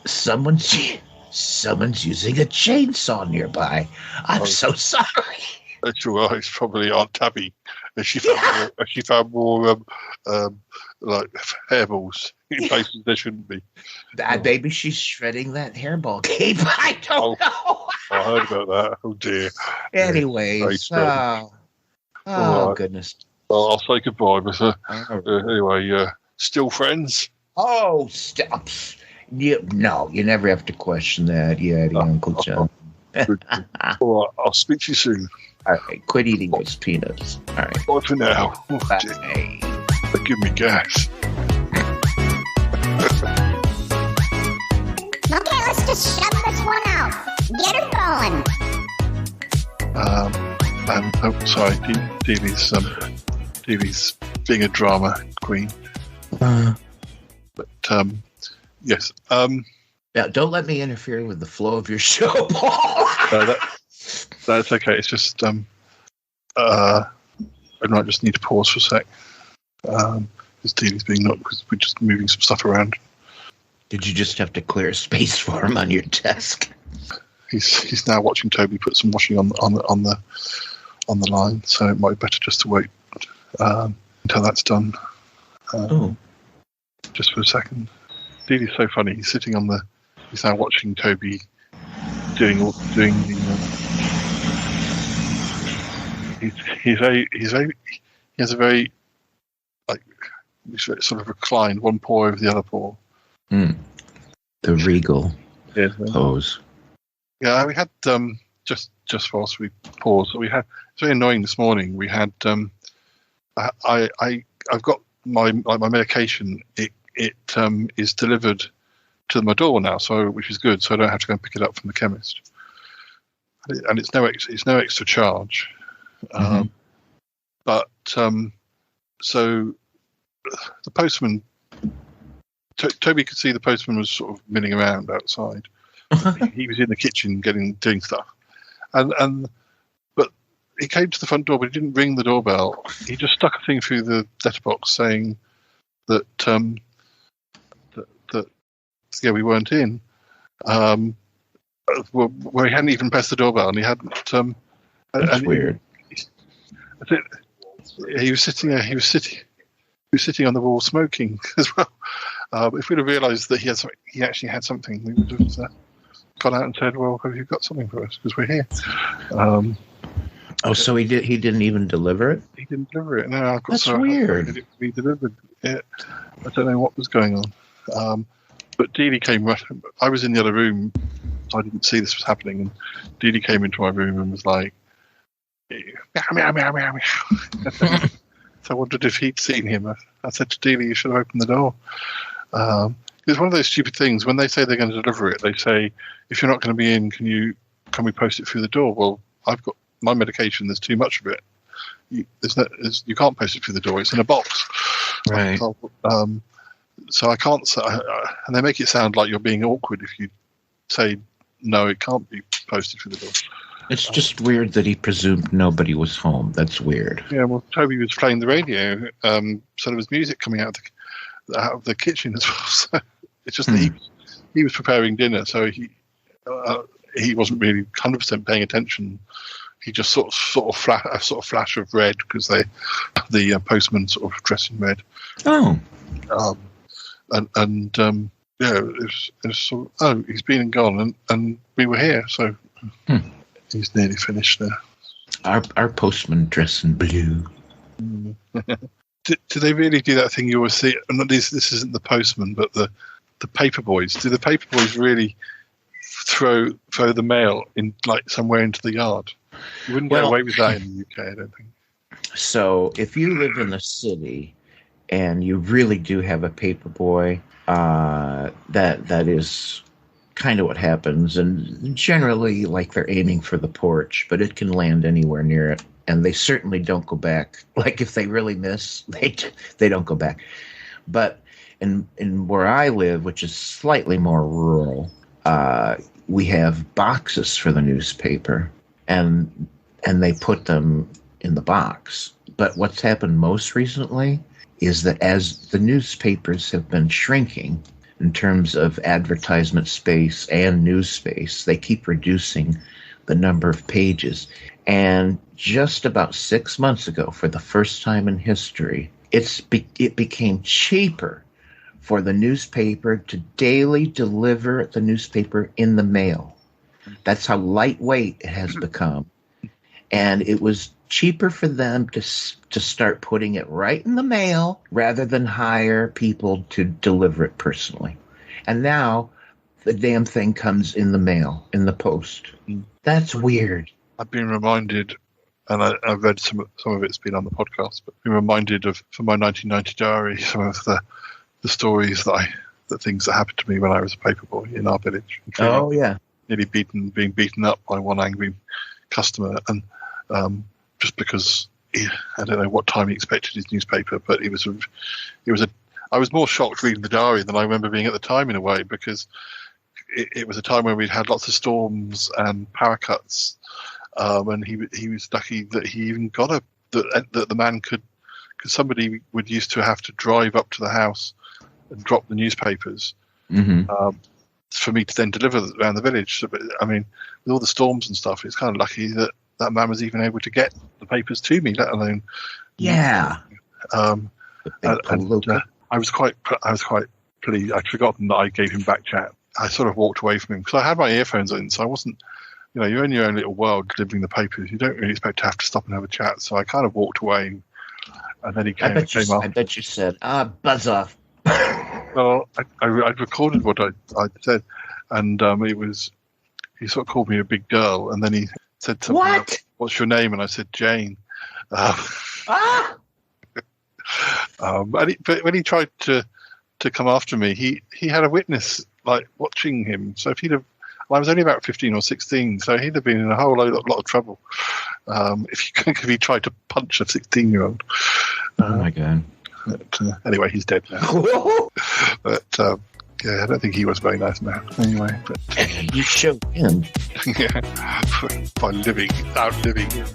someone's using a chainsaw nearby. I'm so sorry. That's all right. It's probably Aunt Tabby. She found more like hairballs in places there shouldn't be. Maybe she's shredding that hairball cape. I don't know. I heard about that. Oh dear. Anyways, goodness. Well, I'll say goodbye with her. Anyway, still friends? Oh, stop. No, you never have to question that. Yeah, Uncle John. All right, I'll speak to you soon. All right, quit eating those peanuts. All right. Bye for now. Bye. They give me gas. Sorry, Dealey's being a drama queen. But yes. Now, don't let me interfere with the flow of your show, Paul. That's okay. It's just I might just need to pause for a sec. Because Dealey's being not, because we're just moving some stuff around. Did you just have to clear space for him on your desk? He's now watching Toby put some washing on the line, so it might be better just to wait until that's done. Just for a second. Dealey's so funny. He's now watching Toby doing the. He has a very sort of reclined, one paw over the other paw. The regal pose. Yeah, we had just whilst we paused. We had, it's very annoying this morning. We had I've got my medication. It is delivered to my door now, which is good. So I don't have to go and pick it up from the chemist, and it's no extra charge. But so the postman, Toby could see the postman was sort of milling around outside. He was in the kitchen doing stuff, but he came to the front door, but he didn't ring the doorbell. He just stuck a thing through the letterbox saying that we weren't in. Where he hadn't even pressed the doorbell, and he hadn't. That's weird. He was sitting there. He was sitting on the wall smoking as well. If we'd have realised that he actually had something, we would have gone out and said, "Well, have you got something for us? Because we're here." So he didn't even deliver it? He didn't deliver it. No, that's weird. He delivered it. I don't know what was going on. But Dealey came. I was in the other room, so I didn't see this was happening. And Dealey came into my room and was like, "Meow, meow, meow, meow, meow." So I wondered if he'd seen him. I said to Dealey, "You should have opened the door." It's one of those stupid things. When they say they're going to deliver it, they say, "If you're not going to be in, can we post it through the door?" Well, I've got my medication. There's too much of it. You can't post it through the door. It's in a box. Right. So I can't say, and they make it sound like you're being awkward if you say no, it can't be posted through the door. It's just weird that he presumed nobody was home. That's weird. Yeah, well, Toby was playing the radio, so there was music coming out of the kitchen as well. So it's just that he was preparing dinner, so he wasn't really 100% paying attention. He just sort of flash of red because the postman sort of dressed in red. Oh. Yeah, it was sort of, he's been and gone, and we were here, so he's nearly finished there. Our postman dressed in blue. Do they really do that thing you always see? And this isn't the postman, but the paper boys. Do the paper boys really throw the mail in like somewhere into the yard? You wouldn't get away with that in the UK, I don't think. So if you live in the city and you really do have a paper boy, that is kind of what happens. And generally, like, they're aiming for the porch, but it can land anywhere near it. And they certainly don't go back. Like, if they really miss, they don't go back. But in where I live, which is slightly more rural, we have boxes for the newspaper, and they put them in the box. But what's happened most recently is that as the newspapers have been shrinking in terms of advertisement space and news space, they keep reducing the number of pages. And just about 6 months ago, for the first time in history, it became cheaper for the newspaper to daily deliver the newspaper in the mail. That's how lightweight it has become. And it was cheaper for them to start putting it right in the mail rather than hire people to deliver it personally. And now the damn thing comes in the mail, in the post. That's weird. I've been reminded, and I've read some of it's been on the podcast, but been reminded of, from my 1990 diary, some of the stories the things that happened to me when I was a paperboy in our village. Oh, yeah. Nearly being beaten up by one angry customer, and just because I don't know what time he expected his newspaper, but I was more shocked reading the diary than I remember being at the time in a way, because it was a time when we'd had lots of storms and power cuts, and he was lucky that he even got that the man could, because somebody would used to have to drive up to the house and drop the newspapers for me to then deliver around the village. So, I mean, with all the storms and stuff, it's kind of lucky that man was even able to get the papers to me, let alone. Yeah. And I was quite pleased. I'd forgotten that I gave him back chat. I sort of walked away from him because I had my earphones in, so I wasn't. You're in your own little world delivering the papers. You don't really expect to have to stop and have a chat. So I kind of walked away, and then he came up. I bet you said, buzz off. Well, I recorded what I said, and he sort of called me a big girl, and then he said something. What? Like, what's your name? And I said Jane. But when he tried to come after me, he had a witness like watching him. So if he'd have, I was only about 15 or 16, so he'd have been in a whole lot of trouble if he tried to punch a 16-year-old. Oh my god! But, anyway, he's dead now. But yeah, I don't think he was a very nice man. Anyway, but, you showed him. Yeah, by outliving him.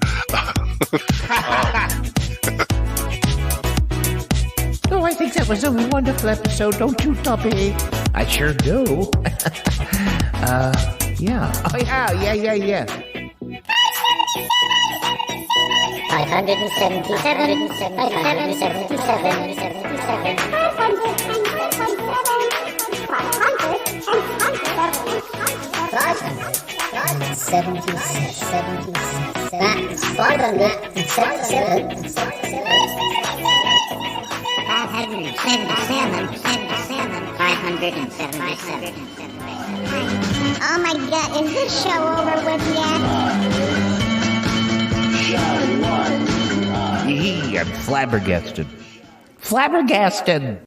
Oh, I think that was a wonderful episode, don't you, Toppie? I sure do. Yeah. Oh, yeah. 577. 577. Oh my god, is this show over with yet? I'm flabbergasted. Flabbergasted!